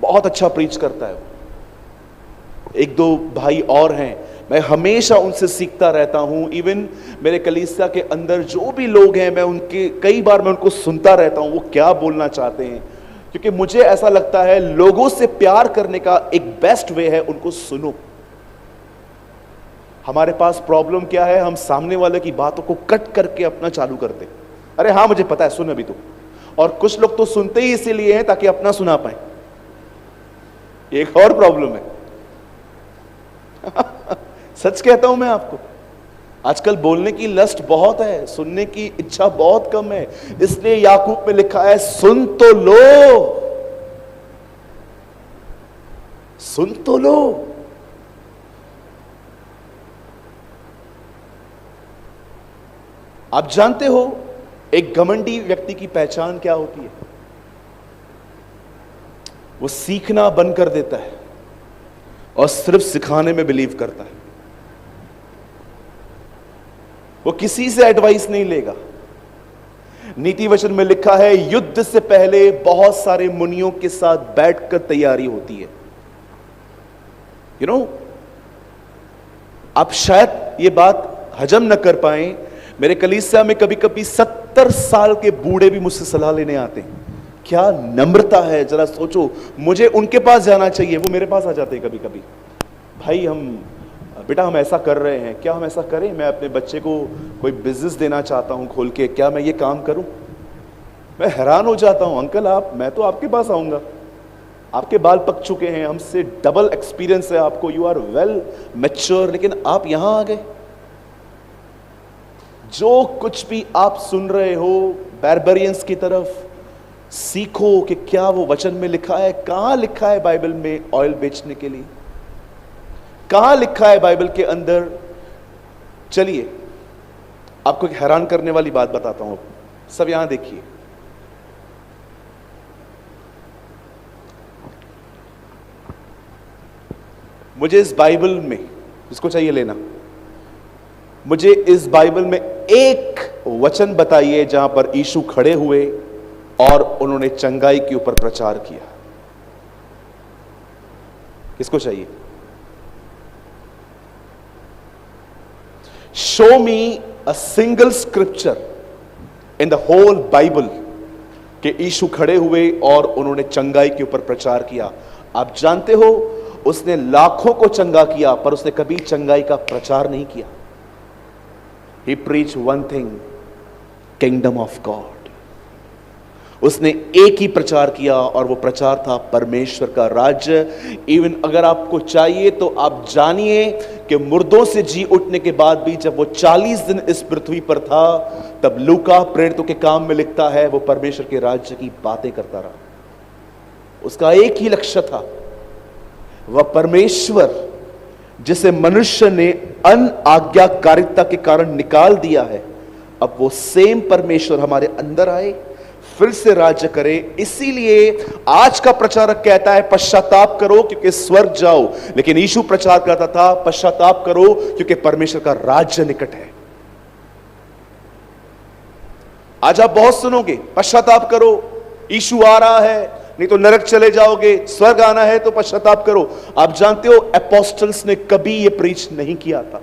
बहुत अच्छा प्रीच करता है वो। एक दो भाई और हैं, मैं हमेशा उनसे सीखता रहता हूं। इवन मेरे कलीसिया के अंदर जो भी लोग हैं, मैं उनके कई बार मैं उनको सुनता रहता हूं वो क्या बोलना चाहते हैं, क्योंकि मुझे ऐसा लगता है लोगों से प्यार करने का एक बेस्ट वे है उनको सुनो। हमारे पास प्रॉब्लम क्या है, हम सामने वाले की बातों को कट करके अपना चालू करते। अरे हाँ मुझे पता है, सुन अभी तो। और कुछ लोग तो सुनते ही इसीलिए हैं ताकि अपना सुना पाए। एक और प्रॉब्लम है सच कहता हूं मैं आपको, आजकल बोलने की लस्ट बहुत है, सुनने की इच्छा बहुत कम है। इसलिए याकूब में लिखा है सुन तो लो, सुन तो लो। आप जानते हो एक घमंडी व्यक्ति की पहचान क्या होती है? वो सीखना बंद कर देता है और सिर्फ सिखाने में बिलीव करता है। वो किसी से एडवाइस नहीं लेगा। नीति वचन में लिखा है युद्ध से पहले बहुत सारे मुनियों के साथ बैठकर तैयारी होती है। यू नो, आप शायद ये बात हजम न कर पाए, मेरे कलीसिया में कभी कभी 70 साल के बूढ़े भी मुझसे सलाह लेने आते हैं। क्या नम्रता है, जरा सोचो। मुझे उनके पास जाना चाहिए, वो मेरे पास आ जाते हैं कभी कभी। भाई बेटा हम ऐसा कर रहे हैं, क्या हम ऐसा करें? मैं अपने बच्चे को कोई बिजनेस देना चाहता हूं खोल के, क्या मैं ये काम करूं? मैं हैरान हो जाता हूं, अंकल मैं तो आपके पास आऊंगा, आपके बाल पक चुके हैं, हमसे डबल एक्सपीरियंस है आपको, यू आर वेल मैच्योर, लेकिन आप यहां आ गए। जो कुछ भी आप सुन रहे हो बैरबरियंस की तरफ, सीखो कि क्या वो वचन में लिखा है। कहां लिखा है बाइबल में ऑयल बेचने के लिए? कहां लिखा है बाइबल के अंदर? चलिए आपको एक हैरान करने वाली बात बताता हूं। सब यहां देखिए, मुझे इस बाइबल में, जिसको चाहिए लेना, मुझे इस बाइबल में एक वचन बताइए जहां पर यीशु खड़े हुए और उन्होंने चंगाई के ऊपर प्रचार किया। किसको चाहिए? Show me a single scripture in the whole Bible कि यीशु खड़े हुए और उन्होंने चंगाई के ऊपर प्रचार किया। आप जानते हो उसने लाखों को चंगा किया, पर उसने कभी चंगाई का प्रचार नहीं किया। He preached one thing, kingdom of God. उसने एक ही प्रचार किया और वो प्रचार था परमेश्वर का राज्य। इवन अगर आपको चाहिए तो आप जानिए कि मुर्दों से जी उठने के बाद भी जब वो 40 दिन इस पृथ्वी पर था, तब लूका प्रेरितों के काम में लिखता है वो परमेश्वर के राज्य की बातें करता रहा। उसका एक ही लक्ष्य था, वह परमेश्वर जिसे मनुष्य ने अनआज्ञाकारिता के कारण निकाल दिया है, अब वो सेम परमेश्वर हमारे अंदर आए, फिर से राज्य करे। इसीलिए आज का प्रचारक कहता है पश्चाताप करो क्योंकि स्वर्ग जाओ, लेकिन यीशु प्रचार करता था पश्चाताप करो क्योंकि परमेश्वर का राज्य निकट है। आज आप बहुत सुनोगे पश्चाताप करो, यीशु आ रहा है, नहीं तो नरक चले जाओगे, स्वर्ग आना है तो पश्चाताप करो। आप जानते हो एपोस्टल्स ने कभी यह प्रीच नहीं किया था।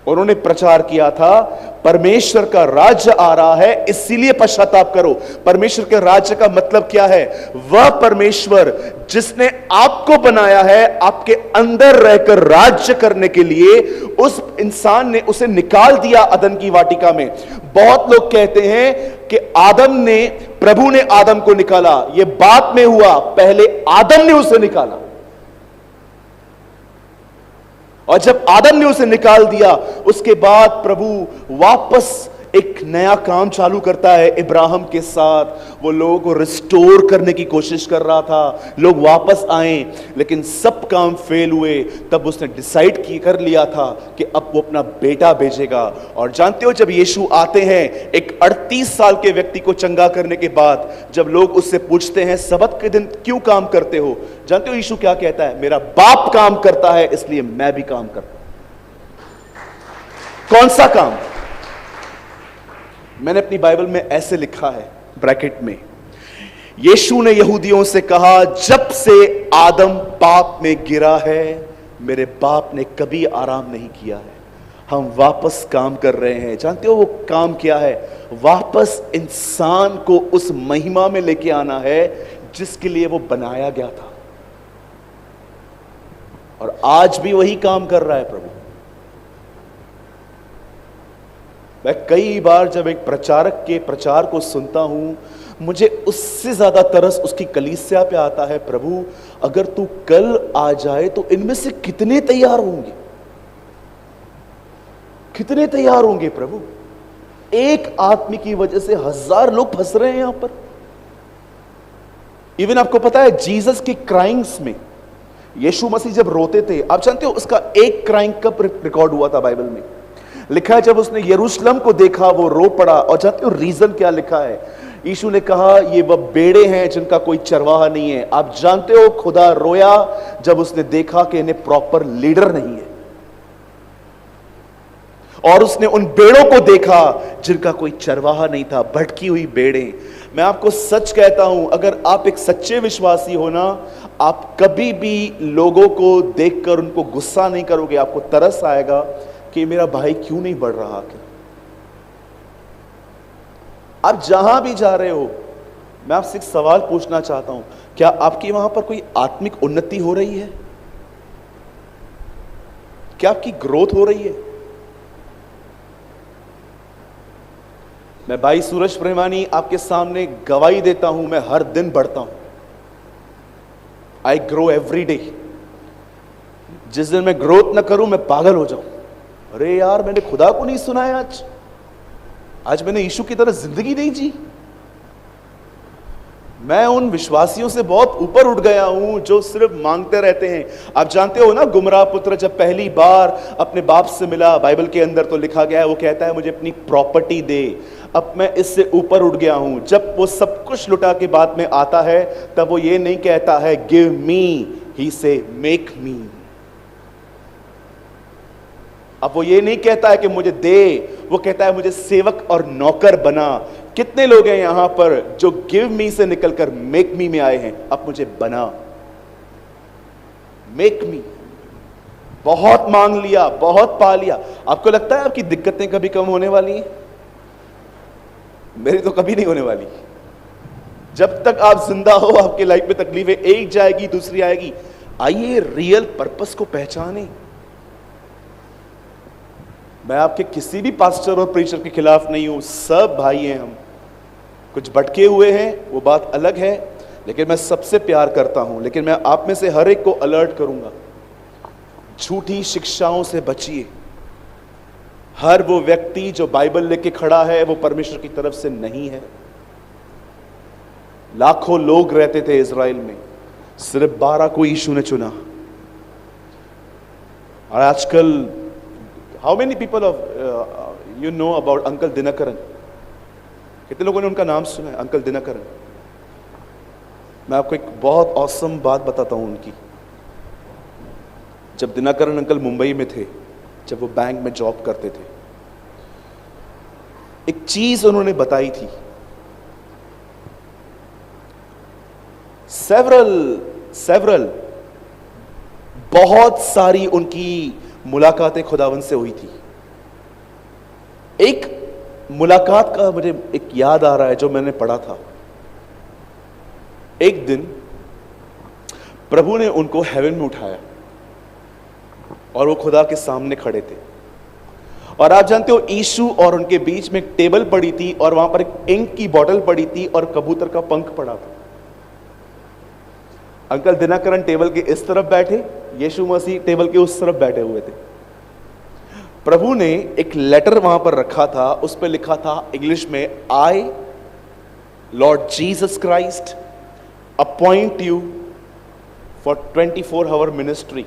उन्होंने प्रचार किया था परमेश्वर का राज्य आ रहा है, इसीलिए पश्चाताप करो। परमेश्वर के राज्य का मतलब क्या है? वह परमेश्वर जिसने आपको बनाया है आपके अंदर रहकर राज्य करने के लिए, उस इंसान ने उसे निकाल दिया अदन की वाटिका में। बहुत लोग कहते हैं कि प्रभु ने आदम को निकाला। यह बाद में हुआ, पहले आदम ने उसे निकाला। और जब आदम ने उसे निकाल दिया, उसके बाद प्रभु वापस एक नया काम चालू करता है इब्राहिम के साथ। वो लोगों को रिस्टोर करने की कोशिश कर रहा था, लोग वापस आए, लेकिन सब काम फेल हुए। तब उसने डिसाइड कर लिया था कि अब वो अपना बेटा भेजेगा। और जानते हो जब यीशु आते हैं एक 38 साल के व्यक्ति को चंगा करने के बाद, जब लोग उससे पूछते हैं सबत के दिन क्यों काम करते हो, जानते हो यीशु क्या कहता है? मेरा बाप काम करता है इसलिए मैं भी काम करता हूं। कौन सा काम? मैंने अपनी बाइबल में ऐसे लिखा है ब्रैकेट में, यीशु ने यहूदियों से कहा, जब से आदम पाप में गिरा है, मेरे बाप ने कभी आराम नहीं किया है। हम वापस काम कर रहे हैं। जानते हो वो काम क्या है? वापस इंसान को उस महिमा में लेके आना है जिसके लिए वो बनाया गया था। और आज भी वही काम कर रहा है प्रभु। मैं कई बार जब एक प्रचारक के प्रचार को सुनता हूं, मुझे उससे ज्यादा तरस उसकी कलीसिया पे आता है। प्रभु, अगर तू कल आ जाए तो इनमें से कितने तैयार होंगे? कितने तैयार होंगे प्रभु? एक आदमी की वजह से 1000 लोग फंस रहे हैं यहां पर। इवन आपको पता है, जीसस की क्राइंग्स में, यीशु मसीह जब रोते थे, आप जानते हो उसका एक क्राइंग कब रिकॉर्ड हुआ था? बाइबल में लिखा है, जब उसने यरूशलेम को देखा वो रो पड़ा। और जानते हो रीजन क्या लिखा है? यीशु ने कहा, ये वह बेड़े हैं जिनका कोई चरवाहा नहीं है। आप जानते हो खुदा रोया जब उसने देखा कि इन्हें प्रॉपर लीडर नहीं है। और उसने उन बेड़ों को देखा जिनका कोई चरवाहा नहीं था, भटकी हुई बेड़े। मैं आपको सच कहता हूं, अगर आप एक सच्चे विश्वासी हो ना, आप कभी भी लोगों को देखकर उनको गुस्सा नहीं करोगे। आपको तरस आएगा कि मेरा भाई क्यों नहीं बढ़ रहा। आखिर आप जहां भी जा रहे हो, मैं आपसे एक सवाल पूछना चाहता हूं, क्या आपकी वहां पर कोई आत्मिक उन्नति हो रही है? क्या आपकी ग्रोथ हो रही है? मैं भाई सूरज प्रेमानी आपके सामने गवाही देता हूं, मैं हर दिन बढ़ता हूं। I grow every day. जिस दिन मैं ग्रोथ ना करूं, मैं पागल हो जाऊं। अरे यार, मैंने खुदा को नहीं सुना है आज मैंने यीशु की तरह जिंदगी नहीं जी। मैं उन विश्वासियों से बहुत ऊपर उठ गया हूं जो सिर्फ मांगते रहते हैं। आप जानते हो ना, गुमराह पुत्र जब पहली बार अपने बाप से मिला, बाइबल के अंदर तो लिखा गया है, वो कहता है मुझे अपनी प्रॉपर्टी दे। अब मैं इससे ऊपर उठ गया हूं। जब वो सब कुछ लुटा के बाद में आता है, तब वो ये नहीं कहता है गिव मी, ही से मेक मी। अब वो ये नहीं कहता है कि मुझे दे, वो कहता है मुझे सेवक और नौकर बना। कितने लोग हैं यहां पर जो गिव मी से निकलकर मेक मी में आए हैं? अब मुझे बना, मेक मी। बहुत मांग लिया, बहुत पा लिया। आपको लगता है आपकी दिक्कतें कभी कम होने वाली हैं? मेरी तो कभी नहीं होने वाली। जब तक आप जिंदा हो, आपकी लाइफ में तकलीफें एक जाएगी दूसरी आएगी। आइए रियल पर्पस को पहचानें। मैं आपके किसी भी पास्टर और प्रीचर के खिलाफ नहीं हूं, सब भाई हैं हम। कुछ भटके हुए हैं, वो बात अलग है, लेकिन मैं सबसे प्यार करता हूं। लेकिन मैं आप में से हर एक को अलर्ट करूंगा, झूठी शिक्षाओं से बचिए। हर वो व्यक्ति जो बाइबल लेके खड़ा है, वो परमेश्वर की तरफ से नहीं है। लाखों लोग रहते थे इज़राइल में, सिर्फ 12 को यीशु ने चुना। और आजकल how many people of you know about uncle Dinakaran? कितने लोगों ने उनका नाम सुना है, अंकल दिनकरन? मैं आपको एक बहुत ऑसम बात बताता हूं उनकी। जब दिनकरन अंकल मुंबई में थे, जब वो बैंक में जॉब करते थे, एक चीज उन्होंने बताई थी। सेवरल बहुत सारी उनकी मुलाकातें खुदावन से हुई थी। एक मुलाकात का मुझे एक याद आ रहा है जो मैंने पढ़ा था। एक दिन प्रभु ने उनको हेवन में उठाया और वो खुदा के सामने खड़े थे। और आप जानते हो, यीशु और उनके बीच में एक टेबल पड़ी थी और वहां पर एक इंक की बोतल पड़ी थी और कबूतर का पंख पड़ा था। अंकल दिनकरन टेबल के इस तरफ बैठे, यीशु मसीह टेबल के उस तरफ बैठे हुए थे। प्रभु ने एक लेटर वहां पर रखा था, उस पर लिखा था इंग्लिश में, I lord Jesus Christ appoint you for 24 hour ministry.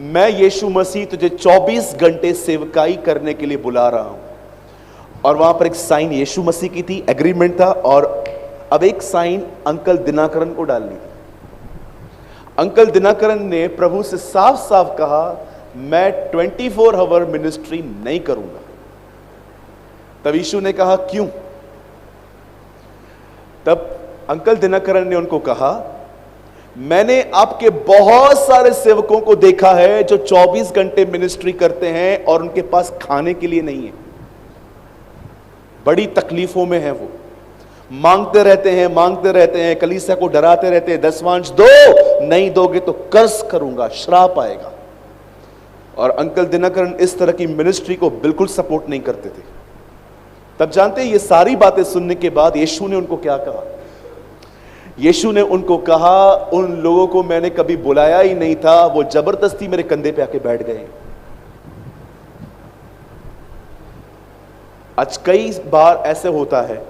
मैं यीशु मसीह तुझे 24 घंटे सेवकाई करने के लिए बुला रहा हूं। और वहां पर एक साइन यीशु मसीह की थी, एग्रीमेंट था, और अब एक साइन अंकल दिनकरन को डालनी थी। अंकल दिनकरन ने प्रभु से साफ साफ कहा, मैं 24 आवर मिनिस्ट्री नहीं करूंगा। तब यीशु ने कहा, क्यों? तब अंकल दिनकरन ने उनको कहा, मैंने आपके बहुत सारे सेवकों को देखा है जो 24 घंटे मिनिस्ट्री करते हैं और उनके पास खाने के लिए नहीं है, बड़ी तकलीफों में है, वो मांगते रहते हैं, कलीसिया को डराते रहते हैं, दसवांश दो, नहीं दोगे तो कर्ज करूंगा, श्राप आएगा। और अंकल दिनकरन इस तरह की मिनिस्ट्री को बिल्कुल सपोर्ट नहीं करते थे। तब जानते हैं, ये सारी बातें सुनने के बाद यीशु ने उनको क्या कहा? यीशु ने उनको कहा, उन लोगों को मैंने कभी बुलाया ही नहीं था, वो जबरदस्ती मेरे कंधे पे आके बैठ गए। आज कई बार ऐसे होता है,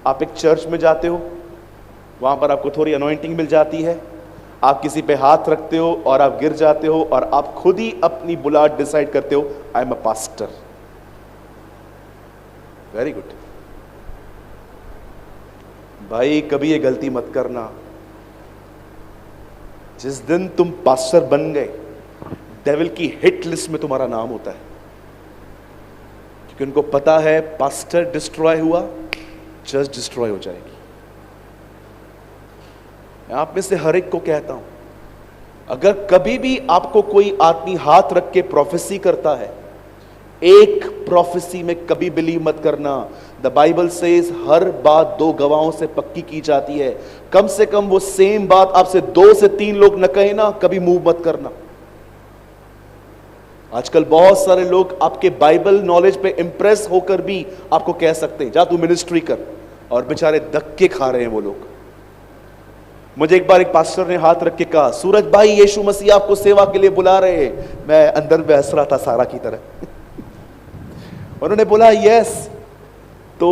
आप एक चर्च में जाते हो, वहां पर आपको थोड़ी अनॉइंटिंग मिल जाती है, आप किसी पे हाथ रखते हो और आप गिर जाते हो और आप खुद ही अपनी बुलाहट डिसाइड करते हो, I am a pastor. Very good भाई, कभी ये गलती मत करना। जिस दिन तुम पास्टर बन गए, डेविल की हिट लिस्ट में तुम्हारा नाम होता है, क्योंकि उनको पता है पास्टर डिस्ट्रॉय हुआ, चर्च डिस्ट्रॉय हो जाएगी। मैं आप में से हर एक को कहता हूं, अगर कभी भी आपको कोई आदमी हाथ रख के प्रोफेसी करता है, एक प्रोफेसी में कभी बिलीव मत करना। द बाइबल सेज हर बात 2 गवाहों से पक्की की जाती है। कम से कम वो सेम बात आपसे 2 से 3 लोग न कहे ना, कभी मूव मत करना। आजकल बहुत सारे लोग आपके बाइबल नॉलेज पे इंप्रेस होकर भी आपको कह सकते हैं, जा तू मिनिस्ट्री कर, और बेचारे धक्के खा रहे हैं वो लोग। मुझे एक बार एक पास्टर ने हाथ रख के कहा, सूरज भाई यीशु मसीह आपको सेवा के लिए बुला रहे हैं। मैं अंदर में हंस रहा था सारा की तरह। उन्होंने बोला यस। तो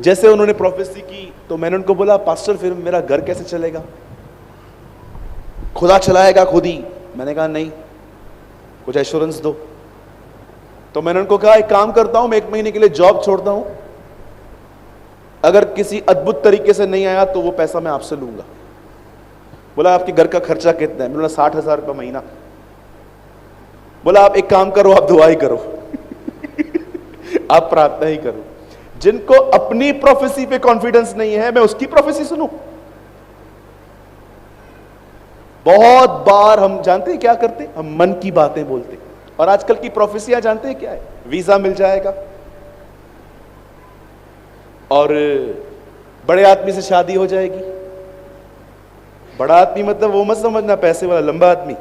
जैसे उन्होंने प्रोफेसी की, तो मैंने उनको बोला, पास्टर फिर मेरा घर कैसे चलेगा? खुदा चलाएगा खुद ही। मैंने कहा नहीं, कुछ एश्योरेंस दो। तो मैंने उनको कहा, एक काम करता हूं, मैं 1 महीने के लिए जॉब छोड़ता हूं, अगर किसी अद्भुत तरीके से नहीं आया तो वो पैसा मैं आपसे लूंगा। बोला आपके घर का खर्चा कितना है? मैंने बोला 60,000 रुपये महीना। बोला आप एक काम करो, आप दुआ ही करो। आप प्रार्थना ही करो। जिनको अपनी प्रोफेसी पे कॉन्फिडेंस नहीं है, मैं उसकी प्रोफेसी सुनूं? बहुत बार हम जानते हैं क्या करते, हम मन की बातें बोलते। और आजकल की प्रोफेसियां जानते हैं क्या है? वीजा मिल जाएगा और बड़े आदमी से शादी हो जाएगी। बड़ा आदमी मतलब वो मत समझना पैसे वाला लंबा आदमी।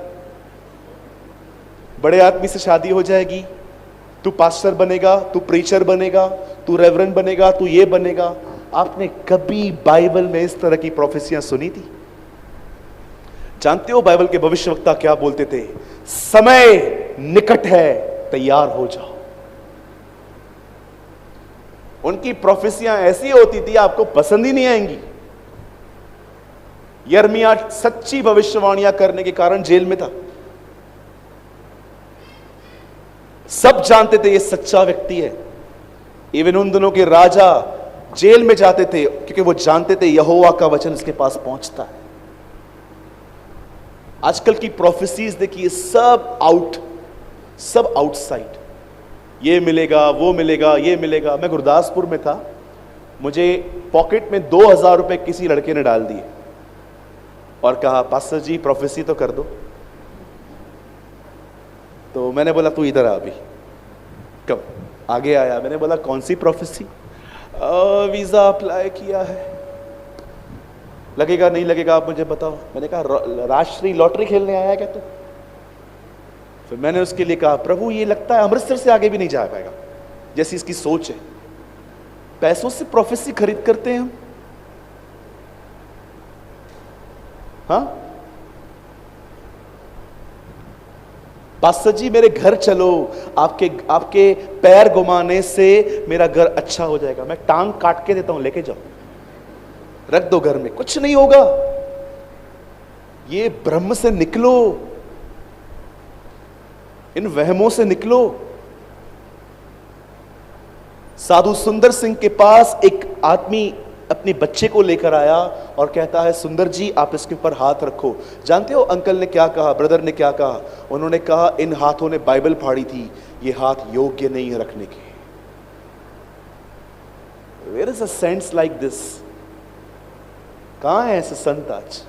बड़े आदमी से शादी हो जाएगी, तू पास्टर बनेगा, तू प्रीचर बनेगा, तू रेवरेंड बनेगा, तू ये बनेगा। आपने कभी बाइबल में इस तरह की प्रोफेसियां सुनी थी? जानते हो बाइबल के भविष्यवक्ता क्या बोलते थे? समय निकट है, तैयार हो जाओ। उनकी प्रोफेसियां ऐसी होती थी, आपको पसंद ही नहीं आएंगी। यिर्मयाह सच्ची भविष्यवाणियां करने के कारण जेल में था। सब जानते थे ये सच्चा व्यक्ति है। इवन उन दिनों के राजा जेल में जाते थे, क्योंकि वो जानते थे यहोवा का वचन इसके पास पहुंचता है। आजकल की प्रोफेसीज देखिए, सब आउटसाइड। ये मिलेगा, वो मिलेगा, ये मिलेगा। मैं गुरदासपुर में था, मुझे पॉकेट में 2,000 रुपए किसी लड़के ने डाल दिए और कहा, पास्टर जी प्रोफेसी तो कर दो। तो मैंने बोला तू इधर आ अभी। कब आगे आया, मैंने बोला कौन सी प्रोफेसी? वीजा अप्लाई किया है, लगेगा नहीं लगेगा आप मुझे बताओ। मैंने कहा राष्ट्रीय लॉटरी खेलने आया है क्या तू? फिर मैंने उसके लिए कहा, प्रभु ये लगता है अमृतसर से आगे भी नहीं जा पाएगा, जैसी इसकी सोच है। पैसों से प्रोफेसी खरीद करते हैं हम। हाँ पास्टर जी मेरे घर चलो, आपके पैर घुमाने से मेरा घर अच्छा हो जाएगा। मैं टांग काट के देता हूं, लेके जाओ, रख दो घर में, कुछ नहीं होगा। ये ब्रह्म से निकलो, इन वहमों से निकलो। साधु सुंदर सिंह के पास एक आदमी अपने बच्चे को लेकर आया और कहता है, सुंदर जी आप इसके ऊपर हाथ रखो। जानते हो अंकल ने क्या कहा, ब्रदर ने क्या कहा? उन्होंने कहा, इन हाथों ने बाइबल फाड़ी थी, ये हाथ योग्य नहीं है रखने के। Where is a sense like this? कहां है ऐसे संत आज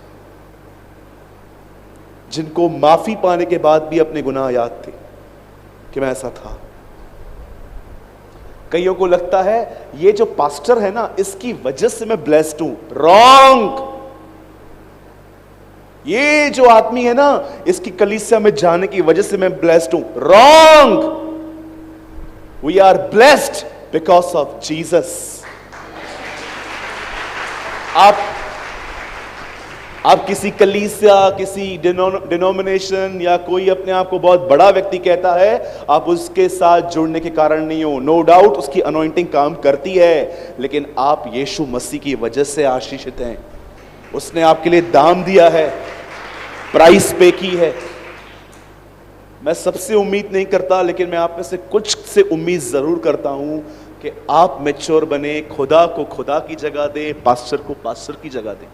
जिनको माफी पाने के बाद भी अपने गुनाह याद थे कि मैं ऐसा था? कईयों को लगता है ये जो पास्टर है ना, इसकी वजह से मैं ब्लेस्ड हूं। रॉन्ग। ये जो आदमी है ना, इसकी कलीसिया में जाने की वजह से मैं ब्लेस्ड हूं। Wrong. We are blessed because of Jesus. आप किसी कलीसिया, किसी डिनोमिनेशन या कोई अपने आप को बहुत बड़ा व्यक्ति कहता है, आप उसके साथ जुड़ने के कारण नहीं हो। नो डाउट उसकी अनॉइंटिंग काम करती है, लेकिन आप यीशु मसीह की वजह से आशीषित हैं। उसने आपके लिए दाम दिया है, प्राइस पे की है। मैं सबसे उम्मीद नहीं करता, लेकिन मैं आप में से कुछ से उम्मीद जरूर करता हूं कि आप मैच्योर बने, खुदा को खुदा की जगह दें, पास्टर को पास्टर की जगह दें।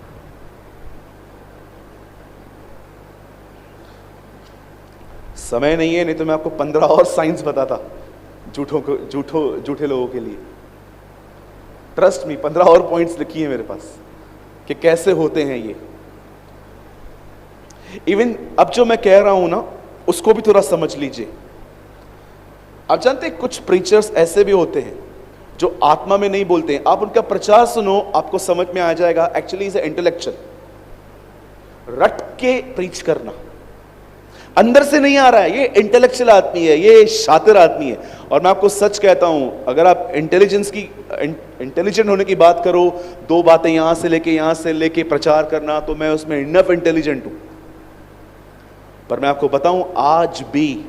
समय नहीं है, नहीं तो मैं आपको 15 और साइंस बताता झूठे लोगों के लिए। ट्रस्ट मी, 15 और पॉइंट्स लिखी है मेरे पास कि कैसे होते हैं ये। इवन अब जो मैं कह रहा हूं ना, उसको भी थोड़ा समझ लीजिए। आप जानते हैं कुछ प्रीचर्स ऐसे भी होते हैं जो आत्मा में नहीं बोलते हैं। आप उनका प्रचार सुनो, आपको समझ में आ जाएगा एक्चुअली इज इंटेलेक्चुअल। रट के प्रीच करना, अंदर से नहीं आ रहा है। ये इंटेलेक्चुअल आदमी है, ये शातिर आदमी है। और मैं आपको सच कहता हूं, अगर आप इंटेलिजेंट होने की बात करो, 2 बातें यहां से लेके प्रचार करना, तो मैं उसमें इनफ इंटेलिजेंट हूं। पर मैं आपको बताऊं, आज भी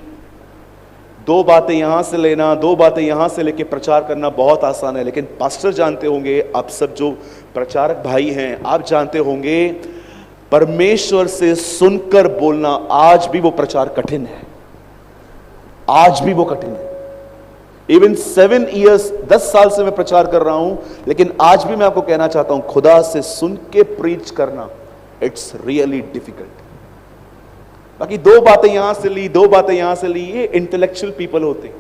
2 बातें यहां से लेना, 2 बातें यहां से लेके प्रचार करना बहुत आसान है। लेकिन पास्टर जानते होंगे, आप सब जो प्रचारक भाई हैं, आप जानते होंगे, परमेश्वर से सुनकर बोलना आज भी वो प्रचार कठिन है। आज भी वो कठिन है। इवन 7 ईयर्स, 10 साल से मैं प्रचार कर रहा हूं, लेकिन आज भी मैं आपको कहना चाहता हूं, खुदा से सुन के प्रीच करना, इट्स रियली डिफिकल्ट। बाकी 2 बातें यहां से ली, 2 बातें यहां से ली, ये इंटेलेक्चुअल पीपल होते हैं।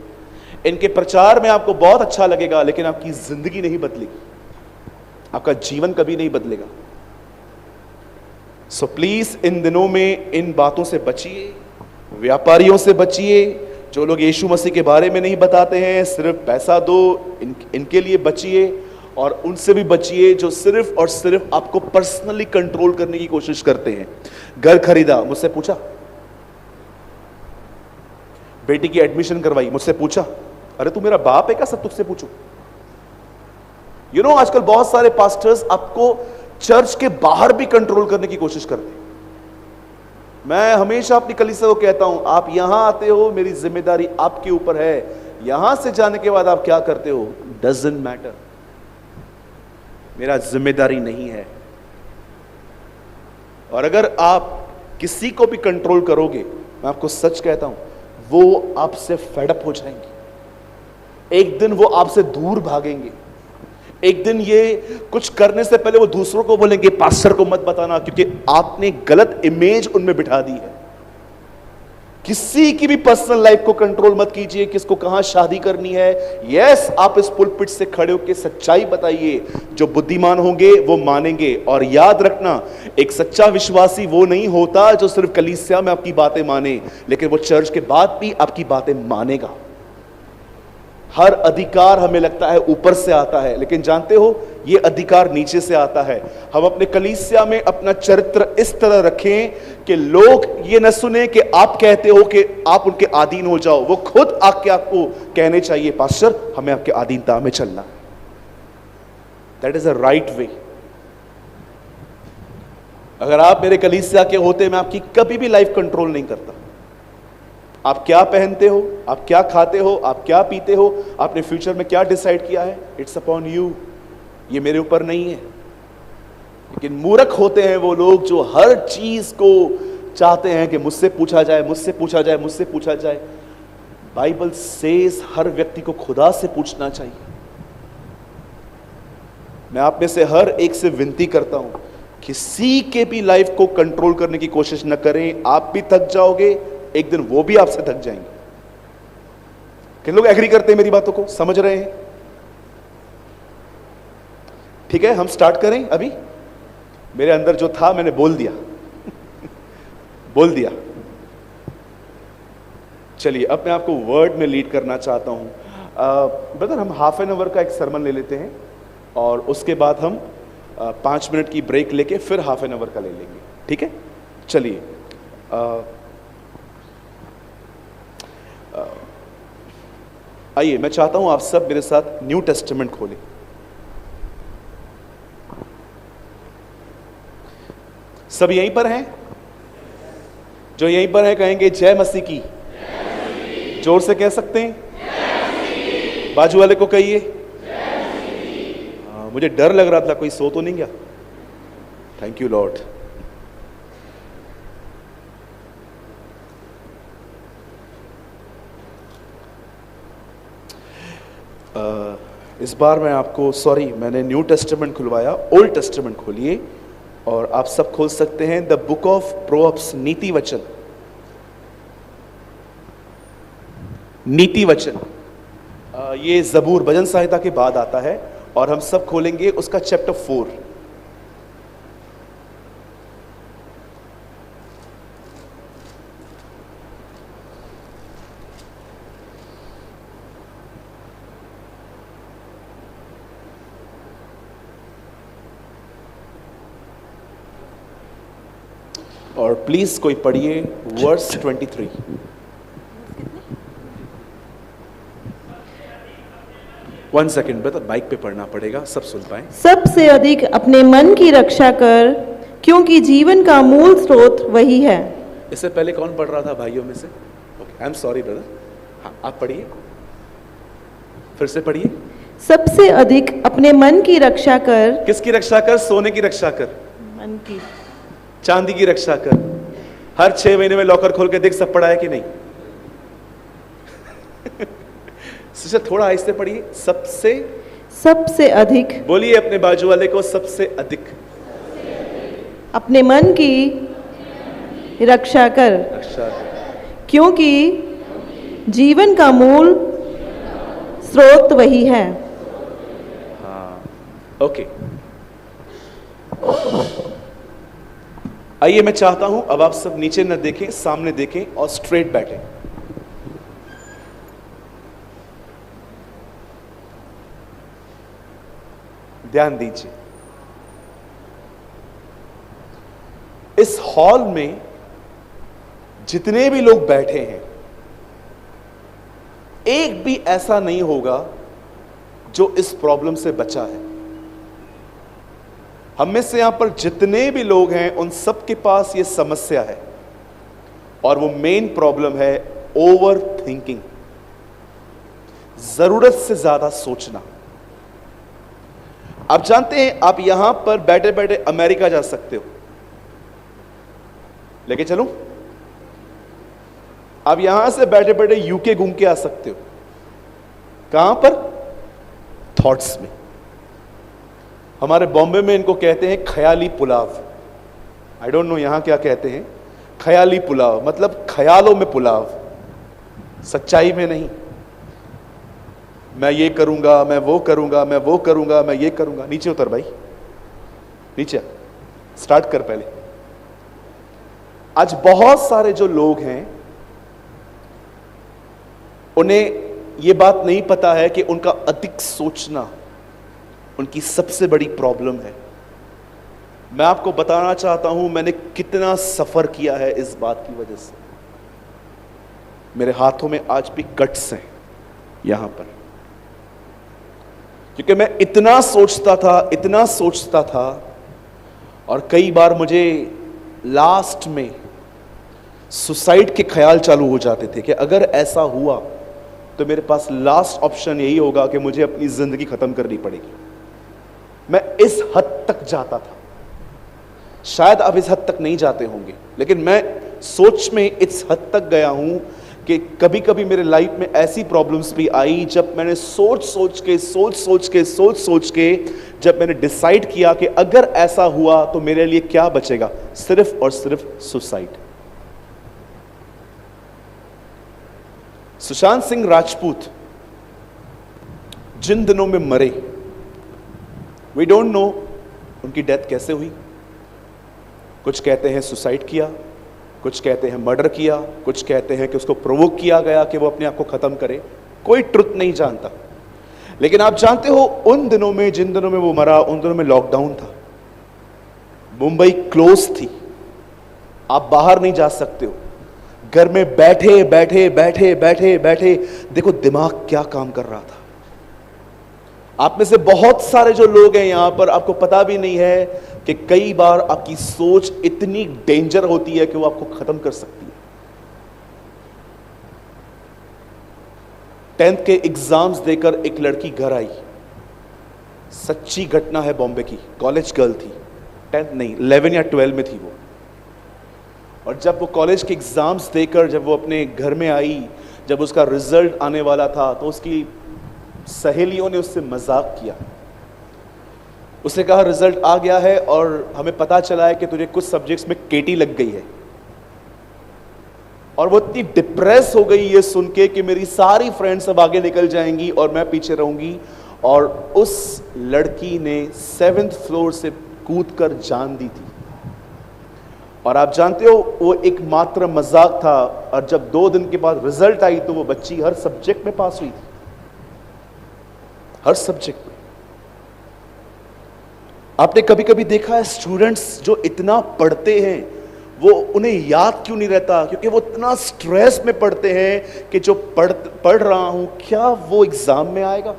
इनके प्रचार में आपको बहुत अच्छा लगेगा, लेकिन आपकी जिंदगी नहीं बदलेगी, आपका जीवन कभी नहीं बदलेगा। सो प्लीज इन दिनों में इन बातों से बचिए, व्यापारियों से बचिए, जो लोग यीशु मसीह के बारे में नहीं बताते हैं, सिर्फ पैसा दो, इनके लिए बचिए। और उनसे भी बचिए जो सिर्फ और सिर्फ आपको पर्सनली कंट्रोल करने की कोशिश करते हैं। घर खरीदा, मुझसे पूछा। बेटी की एडमिशन करवाई, मुझसे पूछा। अरे तू मेरा बाप है क्या, सब तुझसे पूछूं? यू नो, आजकल बहुत सारे पास्टर्स आपको चर्च के बाहर भी कंट्रोल करने की कोशिश करते हैं। मैं हमेशा अपनी कलीसिया को कहता हूं, आप यहां आते हो, मेरी जिम्मेदारी आपके ऊपर है। यहां से जाने के बाद आप क्या करते हो, डजंट मैटर, मेरा जिम्मेदारी नहीं है। और अगर आप किसी को भी कंट्रोल करोगे, मैं आपको सच कहता हूं, वो आपसे फेडअप हो जाएंगे। एक दिन वो आपसे दूर भागेंगे। एक दिन ये कुछ करने से पहले वो दूसरों को बोलेंगे, पास्टर को मत बताना, क्योंकि आपने गलत इमेज उनमें बिठा दी है। किसी की भी पर्सनल लाइफ को कंट्रोल मत कीजिए, किसको कहां शादी करनी है। यस, आप इस पुलपिट से खड़े होकर सच्चाई बताइए, जो बुद्धिमान होंगे वो मानेंगे। और याद रखना, एक सच्चा विश्वासी वो नहीं होता जो सिर्फ कलीसिया में आपकी बातें माने, लेकिन वो चर्च के बाद भी आपकी बातें मानेगा। हर अधिकार हमें लगता है ऊपर से आता है, लेकिन जानते हो यह अधिकार नीचे से आता है। हम अपने कलीसिया में अपना चरित्र इस तरह रखें कि लोग ये न सुने कि आप कहते हो कि आप उनके अधीन हो जाओ। वो खुद आके आपको कहने चाहिए, पास्टर हमें आपके अधीनता में चलना। That is a right way. अगर आप मेरे कलीसिया के होते, मैं आपकी कभी भी लाइफ कंट्रोल नहीं करता। आप क्या पहनते हो, आप क्या खाते हो, आप क्या पीते हो, आपने फ्यूचर में क्या डिसाइड किया है, इट्स अपॉन यू। ये मेरे ऊपर नहीं है। लेकिन मूर्ख होते हैं वो लोग जो हर चीज को चाहते हैं कि मुझसे पूछा जाए, मुझसे पूछा जाए, मुझसे पूछा जाए। बाइबल सेज हर व्यक्ति को खुदा से पूछना चाहिए। मैं आप में से हर एक से विनती करता हूं, किसी के भी लाइफ को कंट्रोल करने की कोशिश न करें। आप भी थक जाओगे, एक दिन वो भी आपसे थक जाएंगे। किन लोग एग्री करते हैं मेरी बातों को, समझ रहे हैं? ठीक है, हम स्टार्ट करें अभी। मेरे अंदर जो था मैंने बोल दिया बोल दिया। चलिए अब मैं आपको वर्ड में लीड करना चाहता हूं। ब्रदर हम हाफ एन आवर का एक सरमन ले लेते हैं और उसके बाद हम 5 मिनट की ब्रेक लेके फिर हाफ एन आवर का ले लेंगे, ठीक है? चलिए आइए, मैं चाहता हूं आप सब मेरे साथ न्यू टेस्टामेंट खोलें। सब यहीं पर हैं? जो यहीं पर हैं कहेंगे जय मसीह की। जोर से कह सकते हैं? बाजू वाले को कहिए। मुझे डर लग रहा था कोई सो तो नहीं गया। Thank you Lord. इस बार मैं आपको मैंने न्यू टेस्टामेंट खुलवाया, ओल्ड टेस्टामेंट खोलिए और आप सब खोल सकते हैं द बुक ऑफ प्रोवर्ब्स, नीति वचन। नीति वचन ये जबूर भजन संहिता के बाद आता है और हम सब खोलेंगे उसका चैप्टर 4। और प्लीज कोई पढ़िए वर्स 23। वन सेकेंड बेटा, माइक पे पढ़ना पड़ेगा, सब सुन पाए। सबसे अधिक अपने मन की रक्षा कर, क्योंकि जीवन का मूल स्रोत वही है। इससे पहले कौन पढ़ रहा था भाइयों में से? Okay, I am sorry brother. हाँ आप पढ़िए, फिर से पढ़िए। सबसे अधिक अपने मन की रक्षा कर। किसकी रक्षा कर? सोने की रक्षा कर, मन की, चांदी की रक्षा कर। हर 6 महीने में लॉकर खोल के देख सब पढ़ा है कि नहीं? थोड़ा आहिस्ते पढ़िए। सबसे अधिक, बोलिए अपने बाजू वाले को, सबसे अधिक अपने मन की रक्षा कर, क्योंकि जीवन का मूल स्रोत वही है। हाँ ओके। आइए मैं चाहता हूं अब आप सब नीचे न देखें, सामने देखें और स्ट्रेट बैठें। ध्यान दीजिए, इस हॉल में जितने भी लोग बैठे हैं, एक भी ऐसा नहीं होगा जो इस प्रॉब्लम से बचा है। हम में से यहां पर जितने भी लोग हैं उन सब के पास यह समस्या है और वो मेन प्रॉब्लम है ओवर थिंकिंग, जरूरत से ज्यादा सोचना। आप जानते हैं आप यहां पर बैठे बैठे अमेरिका जा सकते हो, लेके चलूं? आप यहां से बैठे बैठे यूके घूम के आ सकते हो। कहां पर? थॉट्स में। हमारे बॉम्बे में इनको कहते हैं ख्याली पुलाव। आई डोंट नो यहां क्या कहते हैं। ख्याली पुलाव मतलब ख्यालों में पुलाव, सच्चाई में नहीं। मैं ये करूंगा, मैं वो करूंगा, मैं वो करूंगा, मैं ये करूंगा। नीचे उतर भाई, नीचे स्टार्ट कर पहले। आज बहुत सारे जो लोग हैं उन्हें यह बात नहीं पता है कि उनका अधिक सोचना उनकी सबसे बड़ी प्रॉब्लम है। मैं आपको बताना चाहता हूं मैंने कितना सफर किया है इस बात की वजह से। मेरे हाथों में आज भी कट्स हैं यहां पर, क्योंकि मैं इतना सोचता था और कई बार मुझे लास्ट में सुसाइड के ख्याल चालू हो जाते थे कि अगर ऐसा हुआ तो मेरे पास लास्ट ऑप्शन यही होगा कि मुझे अपनी जिंदगी खत्म करनी पड़ेगी। मैं इस हद तक जाता था। शायद आप इस हद तक नहीं जाते होंगे, लेकिन मैं सोच में इस हद तक गया हूं कि कभी कभी मेरे लाइफ में ऐसी प्रॉब्लम्स भी आई जब मैंने सोच सोच के जब मैंने डिसाइड किया कि अगर ऐसा हुआ तो मेरे लिए क्या बचेगा? सिर्फ और सिर्फ सुसाइड। सुशांत सिंह राजपूत जिन दिनों में मरे, वी डोंट नो उनकी डेथ कैसे हुई, कुछ कहते हैं सुसाइड किया, कुछ कहते हैं मर्डर किया, कुछ कहते हैं कि उसको प्रोवोक किया गया कि वो अपने आप को खत्म करे। कोई ट्रुथ नहीं जानता। लेकिन आप जानते हो उन दिनों में, जिन दिनों में वो मरा, उन दिनों में लॉकडाउन था, मुंबई क्लोज थी, आप बाहर नहीं जा सकते हो, घर में बैठे बैठे बैठे बैठे बैठे देखो दिमाग क्या काम कर रहा था। आप में से बहुत सारे जो लोग हैं यहां पर, आपको पता भी नहीं है कि कई बार आपकी सोच इतनी डेंजर होती है कि वो आपको खत्म कर सकती है। 10th के एग्जाम्स देकर एक लड़की घर आई, सच्ची घटना है बॉम्बे की, कॉलेज गर्ल थी, 10th नहीं 11 या 12 में थी वो। और जब वो कॉलेज के एग्जाम्स देकर जब वो अपने घर में आई, जब उसका रिजल्ट आने वाला था, तो उसकी सहेलियों ने उससे मजाक किया। उसने कहा रिजल्ट आ गया है और हमें पता चला है कि तुझे कुछ सब्जेक्ट्स में केटी लग गई है। और वो इतनी डिप्रेस हो गई ये सुन के कि मेरी सारी फ्रेंड्स अब आगे निकल जाएंगी और मैं पीछे रहूंगी। और उस लड़की ने 7th फ्लोर से कूदकर जान दी थी। और आप जानते हो वो एक मात्र मजाक था। और जब 2 दिन के बाद रिजल्ट आई तो वो बच्ची हर सब्जेक्ट में पास हुई थी, हर सब्जेक्ट में। आपने कभी कभी देखा है स्टूडेंट्स जो इतना पढ़ते हैं वो उन्हें याद क्यों नहीं रहता? क्योंकि वो इतना स्ट्रेस में पढ़ते हैं कि जो पढ़ रहा हूं क्या वो एग्जाम में आएगा।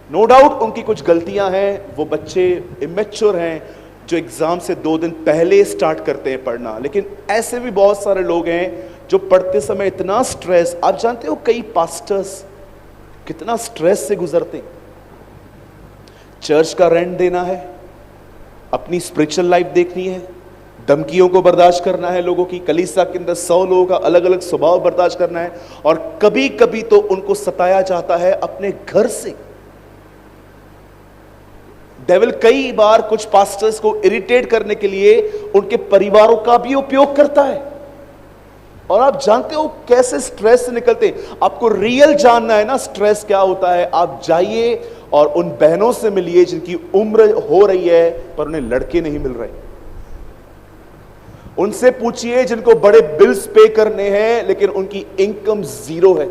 नो डाउट उनकी कुछ गलतियां हैं, वो बच्चे इमेच्योर हैं जो एग्जाम से 2 दिन पहले स्टार्ट करते हैं पढ़ना। लेकिन ऐसे भी बहुत सारे लोग हैं जो पढ़ते समय इतना स्ट्रेस, आप जानते हो कई पास्टर्स कितना स्ट्रेस से गुजरते हैं। चर्च का रेंट देना है, अपनी स्पिरिचुअल लाइफ देखनी है, धमकियों को बर्दाश्त करना है लोगों की, कलीसिया के अंदर 100 लोगों का अलग अलग स्वभाव बर्दाश्त करना है। और कभी कभी तो उनको सताया जाता है अपने घर से। डेविल कई बार कुछ पास्टर्स को इरिटेट करने के लिए उनके परिवारों का भी उपयोग करता है। और आप जानते हो कैसे स्ट्रेस से निकलते हैं। आपको रियल जानना है ना स्ट्रेस क्या होता है, आप जाइए और उन बहनों से मिलिए जिनकी उम्र हो रही है पर उन्हें लड़के नहीं मिल रहे। उनसे पूछिए जिनको बड़े बिल्स पे करने हैं लेकिन उनकी इनकम 0 है।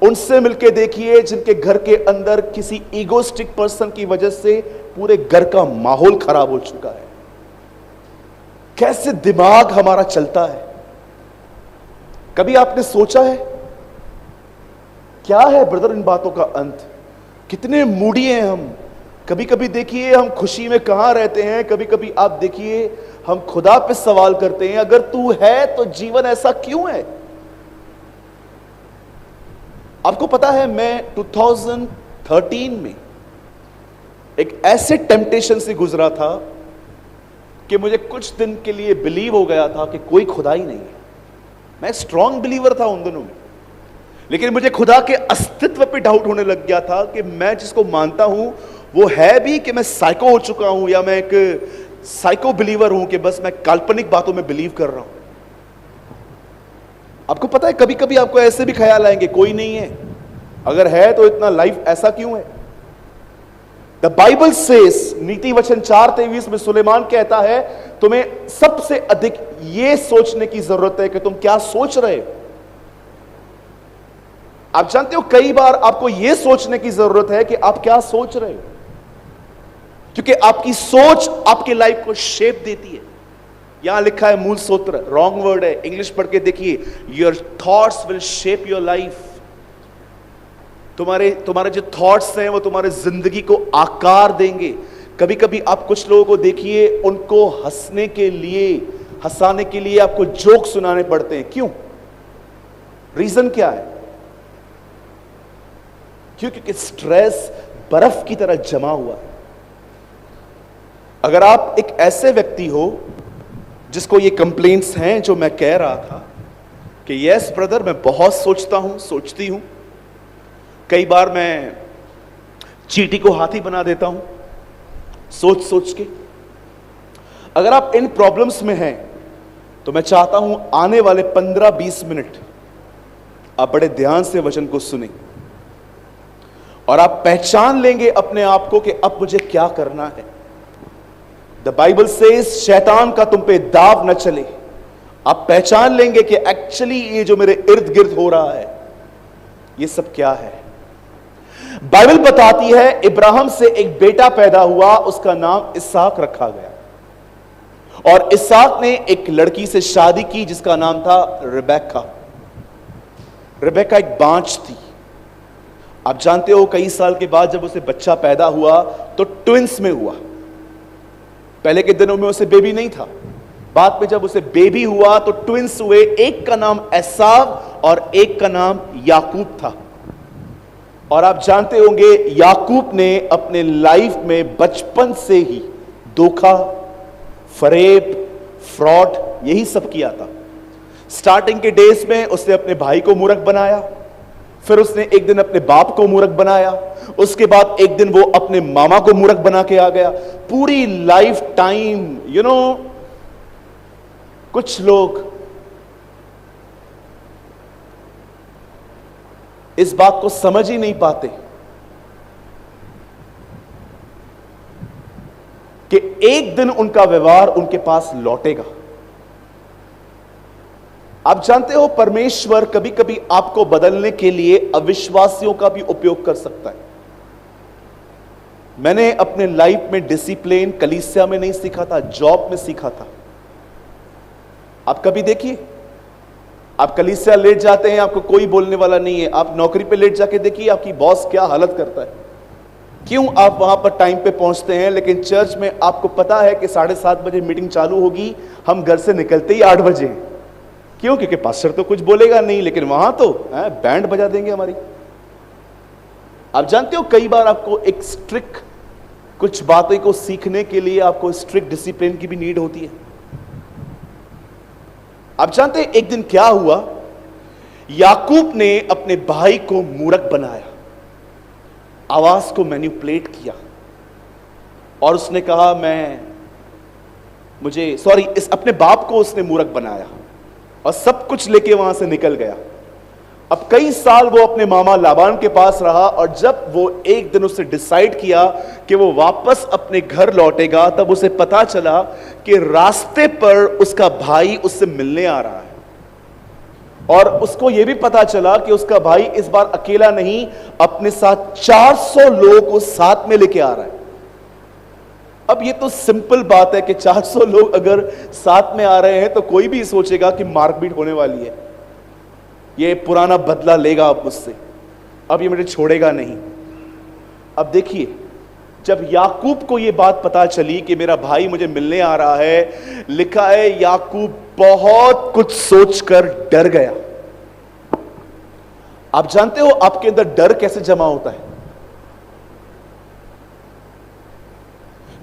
उनसे मिलके देखिए जिनके घर के अंदर किसी ईगोस्टिक पर्सन की वजह से पूरे घर का माहौल खराब हो चुका है। कैसे दिमाग हमारा चलता है। कभी आपने सोचा है क्या है ब्रदर इन बातों का अंत? कितने मूडी हैं हम। कभी कभी देखिए हम खुशी में कहां रहते हैं। कभी कभी आप देखिए हम खुदा पे सवाल करते हैं, अगर तू है तो जीवन ऐसा क्यों है? आपको पता है मैं 2013 में एक ऐसे टेम्पटेशन से गुजरा था कि मुझे कुछ दिन के लिए बिलीव हो गया था कि कोई खुदा ही नहीं है। मैं स्ट्रॉन्ग बिलीवर था उन दिनों में, लेकिन मुझे खुदा के अस्तित्व पे डाउट होने लग गया था कि मैं जिसको मानता हूं वो है भी कि मैं साइको हो चुका हूं या मैं एक साइको बिलीवर हूं कि बस मैं काल्पनिक बातों में बिलीव कर रहा हूं। आपको पता है कभी कभी आपको ऐसे भी ख्याल आएंगे कोई नहीं है, अगर है तो इतना लाइफ ऐसा क्यों है? द बाइबल सेज, नीति वचन 4:23 में सुलेमान कहता है तुम्हें सबसे अधिक यह सोचने की जरूरत है कि तुम क्या सोच रहे हो। आप जानते हो कई बार आपको यह सोचने की जरूरत है कि आप क्या सोच रहे हो, क्योंकि आपकी सोच आपकी लाइफ को शेप देती है। यहां लिखा है मूल सूत्र, रॉन्ग वर्ड है, इंग्लिश पढ़ के देखिए, your thoughts will shape your life. तुम्हारे जो थॉट्स हैं वो तुम्हारे जिंदगी को आकार देंगे। कभी कभी आप कुछ लोगों को देखिए उनको हंसाने के लिए आपको जोक सुनाने पड़ते हैं। क्यों? रीजन क्या है? क्योंकि स्ट्रेस बर्फ की तरह जमा हुआ है। अगर आप एक ऐसे व्यक्ति हो जिसको ये कंप्लेंट्स हैं जो मैं कह रहा था कि यस ब्रदर मैं बहुत सोचती हूं, कई बार मैं चींटी को हाथी बना देता हूं सोच के। अगर आप इन प्रॉब्लम्स में हैं तो मैं चाहता हूं आने वाले 15-20 मिनट आप बड़े ध्यान से वचन को सुनें और आप पहचान लेंगे अपने आप को कि अब मुझे क्या करना है। द बाइबल सेज शैतान का तुम पे दाव न चले। आप पहचान लेंगे कि एक्चुअली ये जो मेरे इर्द गिर्द हो रहा है ये सब क्या है। बाइबल बताती है इब्राहिम से एक बेटा पैदा हुआ, उसका नाम इसहाक रखा गया। और इसहाक ने एक लड़की से शादी की जिसका नाम था रिबेका। रिबेका एक बांझ थी। आप जानते हो कई साल के बाद जब उसे बच्चा पैदा हुआ तो ट्विंस में हुआ। पहले के दिनों में उसे बेबी नहीं था, बाद में जब उसे बेबी हुआ तो ट्विंस हुए। एक का नाम एसाव और एक का नाम याकूब था। और आप जानते होंगे याकूब ने अपने लाइफ में बचपन से ही धोखा, फरेब, फ्रॉड यही सब किया था। स्टार्टिंग के डेज में उसने अपने भाई को मूर्ख बनाया, फिर उसने एक दिन अपने बाप को मूर्ख बनाया, उसके बाद एक दिन वो अपने मामा को मूर्ख बना के आ गया। पूरी लाइफ टाइम कुछ लोग इस बात को समझ ही नहीं पाते कि एक दिन उनका व्यवहार उनके पास लौटेगा। आप जानते हो परमेश्वर कभी कभी आपको बदलने के लिए अविश्वासियों का भी उपयोग कर सकता है। मैंने अपने लाइफ में डिसिप्लिन कलीसिया में नहीं सीखा था, जॉब में सीखा था। आप कभी देखिए, आप कलीसिया लेट जाते हैं, आपको कोई बोलने वाला नहीं है। आप नौकरी पे लेट जाके देखिए आपकी बॉस क्या हालत करता है। क्यों? आप वहां पर टाइम पे पहुंचते हैं, लेकिन चर्च में आपको पता है कि 7:30 बजे मीटिंग चालू होगी, हम घर से निकलते ही 8 बजे। क्यों? क्योंकि पास्टर तो कुछ बोलेगा नहीं, लेकिन वहां तो बैंड बजा देंगे हमारी। आप जानते हो कई बार आपको एक स्ट्रिक्ट कुछ बातों को सीखने के लिए आपको स्ट्रिक्ट डिसिप्लिन की भी नीड होती है। आप जानते हैं एक दिन क्या हुआ, याकूब ने अपने भाई को मूर्ख बनाया, आवाज को मैनिपुलेट किया और उसने कहा अपने बाप को उसने मूर्ख बनाया और सब कुछ लेके वहां से निकल गया। अब कई साल वो अपने मामा लाबान के पास रहा और जब वो एक दिन उससे डिसाइड किया कि वो वापस अपने घर लौटेगा, तब उसे पता चला कि रास्ते पर उसका भाई उससे मिलने आ रहा है। और उसको यह भी पता चला कि उसका भाई इस बार अकेला नहीं, अपने साथ 400 लोगों को साथ में लेके आ रहा है। अब ये तो सिंपल बात है कि 400 लोग अगर साथ में आ रहे हैं तो कोई भी सोचेगा कि मारपीट होने वाली है, ये पुराना बदला लेगा अब मुझसे, अब ये मुझे छोड़ेगा नहीं। अब देखिए, जब याकूब को ये बात पता चली कि मेरा भाई मुझे मिलने आ रहा है, लिखा है याकूब बहुत कुछ सोचकर डर गया। आप जानते हो आपके अंदर डर कैसे जमा होता है?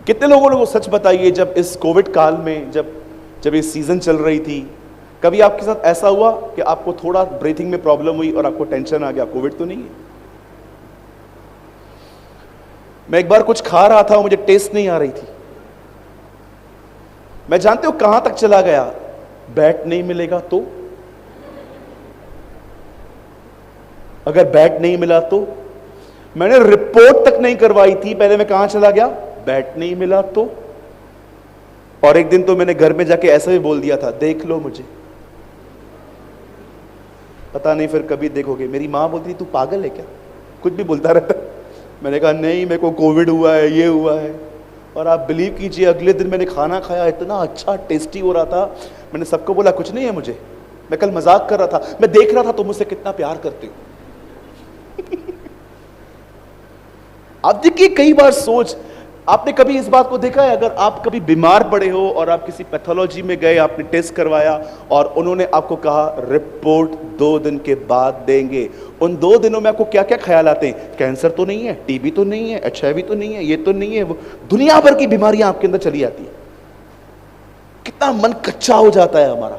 कितने लोगों को सच बताइए, जब इस कोविड काल में जब ये सीजन चल रही थी, कभी आपके साथ ऐसा हुआ कि आपको थोड़ा ब्रीथिंग में प्रॉब्लम हुई और आपको टेंशन आ गया कोविड तो नहीं है? मैं एक बार कुछ खा रहा था, मुझे टेस्ट नहीं आ रही थी। मैं जानते हो कहां तक चला गया? बैट नहीं मिलेगा तो, अगर बैट नहीं मिला तो, मैंने रिपोर्ट तक नहीं करवाई थी, पहले मैं कहां चला गया? बैट नहीं मिला तो। और एक दिन तो मैंने घर में जाके ऐसा भी बोल दिया था, देख लो मुझे, पता नहीं फिर कभी देखोगे। मेरी मां बोलती तू पागल है क्या, कुछ भी बोलता रहता। मैंने कहा नहीं, मेरे को कोविड हुआ है, ये हुआ है। और आप बिलीव कीजिए, अगले दिन मैंने खाना खाया, इतना अच्छा टेस्टी हो रहा था। मैंने सबको बोला कुछ नहीं है मुझे, मैं कल मजाक कर रहा था, मैं देख रहा था तुम मुझसे कितना प्यार करते हो। आप देखिए, कई बार सोच, आपने कभी इस बात को देखा है, अगर आप कभी बीमार पड़े हो और आप किसी पैथोलॉजी में गए, आपने टेस्ट करवाया और उन्होंने आपको कहा रिपोर्ट 2 दिन के बाद देंगे, उन 2 दिनों में आपको क्या क्या ख्याल आते हैं? कैंसर तो नहीं है, टीबी तो नहीं है, HIV तो नहीं है, ये तो नहीं है, वो दुनिया भर की बीमारियां आपके अंदर चली आती है। कितना मन कच्चा हो जाता है हमारा।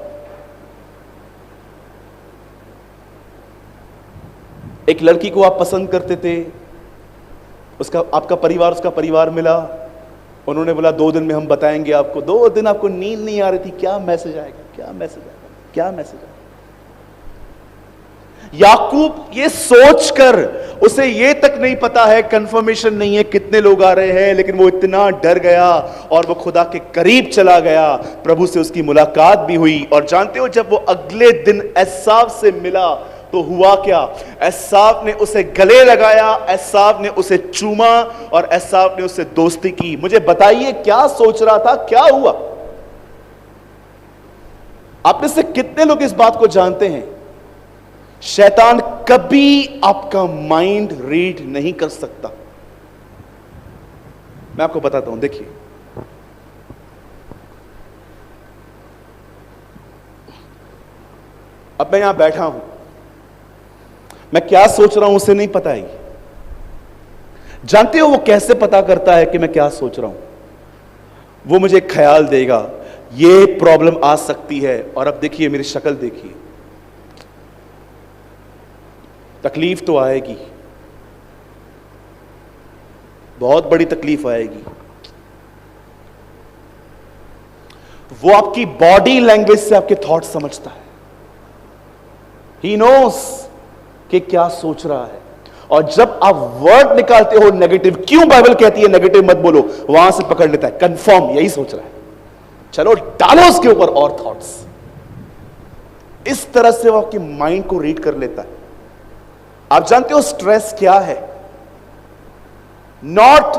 एक लड़की को आप पसंद करते थे, आपका परिवार, उसका परिवार मिला, उन्होंने बोला 2 दिन में हम बताएंगे आपको। 2 दिन आपको नींद नहीं आ रही थी, क्या मैसेज आएगा, क्या मैसेज आएगा, क्या मैसेज आएगा। याकूब ये सोचकर उसे ये तक नहीं पता है, कंफर्मेशन नहीं है कितने लोग आ रहे हैं, लेकिन वो इतना डर गया और वो खुदा के करीब चला गया। प्रभु से उसकी मुलाकात भी हुई। और जानते हो, जब वो अगले दिन एसाव से मिला तो हुआ क्या? एसाव ने उसे गले लगाया, एसाव ने उसे चूमा और एसाव ने उससे दोस्ती की। मुझे बताइए, क्या सोच रहा था, क्या हुआ? आप में से कितने लोग इस बात को जानते हैं? शैतान कभी आपका माइंड रीड नहीं कर सकता। मैं आपको बताता हूं, देखिए, अब मैं यहां बैठा हूं, मैं क्या सोच रहा हूं उसे नहीं पता है। जानते हो वो कैसे पता करता है कि मैं क्या सोच रहा हूं? वो मुझे ख्याल देगा, ये प्रॉब्लम आ सकती है, और अब देखिए मेरी शक्ल देखिए, तकलीफ तो आएगी, बहुत बड़ी तकलीफ आएगी। वो आपकी बॉडी लैंग्वेज से आपके थॉट समझता है। ही नोस कि क्या सोच रहा है। और जब आप वर्ड निकालते हो नेगेटिव, क्यों बाइबल कहती है नेगेटिव मत बोलो, वहां से पकड़ लेता है, कंफर्म यही सोच रहा है, चलो डालो उसके ऊपर और थॉट्स। इस तरह से वो आपके माइंड को रीड कर लेता है। आप जानते हो स्ट्रेस क्या है? नॉट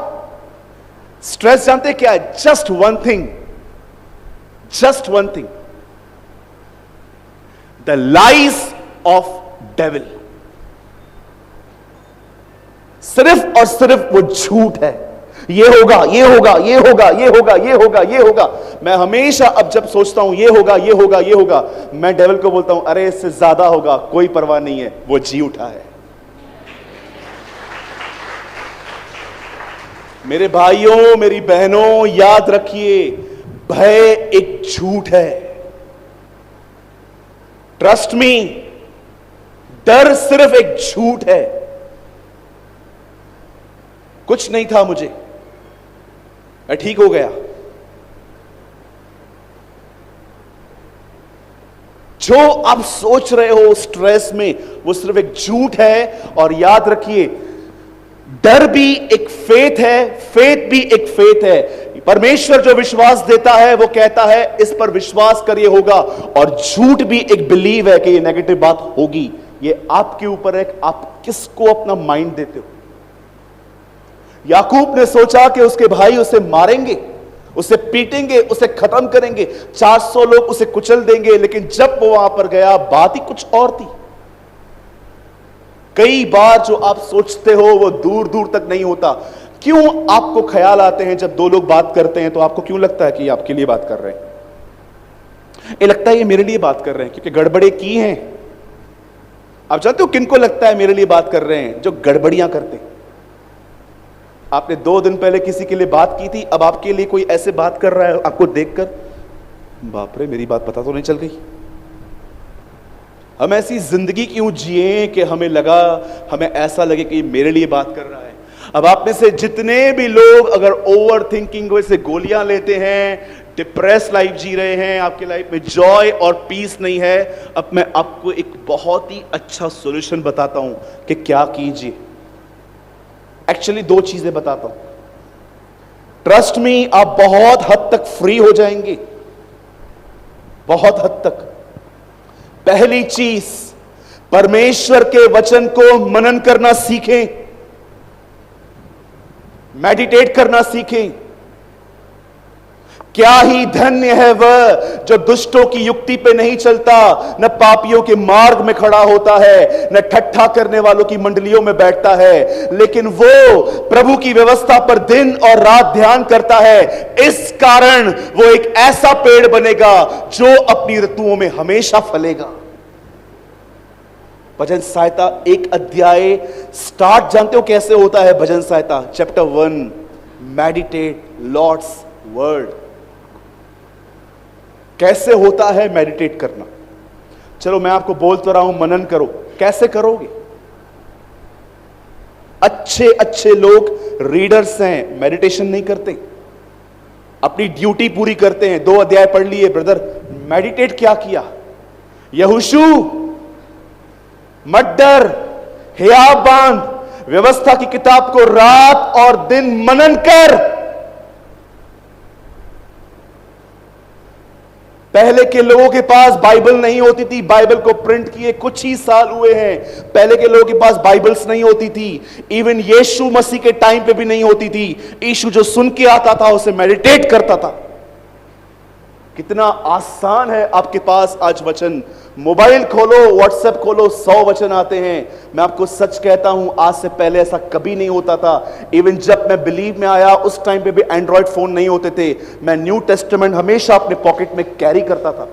स्ट्रेस, जानते हैं क्या है? Just one thing, just one thing, the lies of devil. सिर्फ और सिर्फ वो झूठ है। ये होगा, ये होगा, ये होगा, ये होगा, ये होगा, ये होगा। मैं हमेशा अब जब सोचता हूं ये होगा, ये होगा, ये होगा, मैं डेविल को बोलता हूं, अरे इससे ज्यादा होगा, कोई परवाह नहीं है, वो जी उठा है। मेरे भाइयों, मेरी बहनों, याद रखिए, भय एक झूठ है। ट्रस्ट मी, डर सिर्फ एक झूठ है। कुछ नहीं था मुझे, मैं ठीक हो गया। जो आप सोच रहे हो स्ट्रेस में, वो सिर्फ एक झूठ है। और याद रखिए, डर भी एक फेथ है, फेथ भी एक फेथ है। परमेश्वर जो विश्वास देता है वो कहता है इस पर विश्वास करिए होगा, और झूठ भी एक बिलीव है कि ये नेगेटिव बात होगी। ये आपके ऊपर है, आप किसको अपना माइंड देते हो। याकूब ने सोचा कि उसके भाई उसे मारेंगे, उसे पीटेंगे, उसे खत्म करेंगे, 400 लोग उसे कुचल देंगे, लेकिन जब वो वहां पर गया बात ही कुछ और थी। कई बार जो आप सोचते हो वो दूर दूर तक नहीं होता। क्यों आपको ख्याल आते हैं जब दो लोग बात करते हैं, तो आपको क्यों लगता है कि ये आपके लिए बात कर रहे हैं? ये लगता है ये मेरे लिए बात कर रहे हैं, क्योंकि गड़बड़े की हैं। आप जानते हो किनको लगता है मेरे लिए बात कर रहे हैं? जो गड़बड़ियां करते हैं। आपने 2 दिन पहले किसी के लिए बात की थी, अब आपके लिए कोई ऐसे बात कर रहा है, आपको देखकर बाप रे मेरी बात पता तो नहीं चल गई। हम ऐसी जिंदगी क्यों जिए कि हमें ऐसा लगे कि मेरे लिए बात कर रहा है। अब आप में से जितने भी लोग अगर ओवर थिंकिंग से गोलियां लेते हैं, डिप्रेस लाइफ जी रहे हैं, आपके लाइफ में जॉय और पीस नहीं है, अब मैं आपको एक बहुत ही अच्छा सॉल्यूशन बताता हूं कि क्या कीजिए। एक्चुअली 2 चीजें बताता हूं। ट्रस्ट मी, आप बहुत हद तक फ्री हो जाएंगे, बहुत हद तक। पहली चीज, परमेश्वर के वचन को मनन करना सीखें, मेडिटेट करना सीखें। क्या ही धन्य है वह जो दुष्टों की युक्ति पे नहीं चलता, न पापियों के मार्ग में खड़ा होता है, न ठट्ठा करने वालों की मंडलियों में बैठता है, लेकिन वो प्रभु की व्यवस्था पर दिन और रात ध्यान करता है। इस कारण वो एक ऐसा पेड़ बनेगा जो अपनी ऋतुओं में हमेशा फलेगा। भजन संहिता 1 अध्याय स्टार्ट जानते हो कैसे होता है? भजन संहिता चैप्टर 1, मेडिटेट लॉर्ड्स वर्ड। कैसे होता है मेडिटेट करना? चलो मैं आपको बोल तो रहा हूं, मनन करो। कैसे करोगे? अच्छे अच्छे लोग रीडर्स हैं, मेडिटेशन नहीं करते, अपनी ड्यूटी पूरी करते हैं। 2 अध्याय पढ़ लिए ब्रदर, मेडिटेट क्या किया? यहोशू मत डर, हियाव बांध, व्यवस्था की किताब को रात और दिन मनन कर। पहले के लोगों के पास बाइबल नहीं होती थी, बाइबल को प्रिंट किए कुछ ही साल हुए हैं। पहले के लोगों के पास बाइबल्स नहीं होती थी, इवन यीशु मसीह के टाइम पे भी नहीं होती थी। यीशु जो सुन के आता था उसे मेडिटेट करता था। कितना आसान है आपके पास आज वचन, मोबाइल खोलो, व्हाट्सएप खोलो, 100 वचन आते हैं। मैं आपको सच कहता हूं, आज से पहले ऐसा कभी नहीं होता था। इवन जब मैं बिलीव में आया उस टाइम पे भी एंड्रॉयड फोन नहीं होते थे। मैं न्यू टेस्टामेंट हमेशा अपने पॉकेट में कैरी करता था,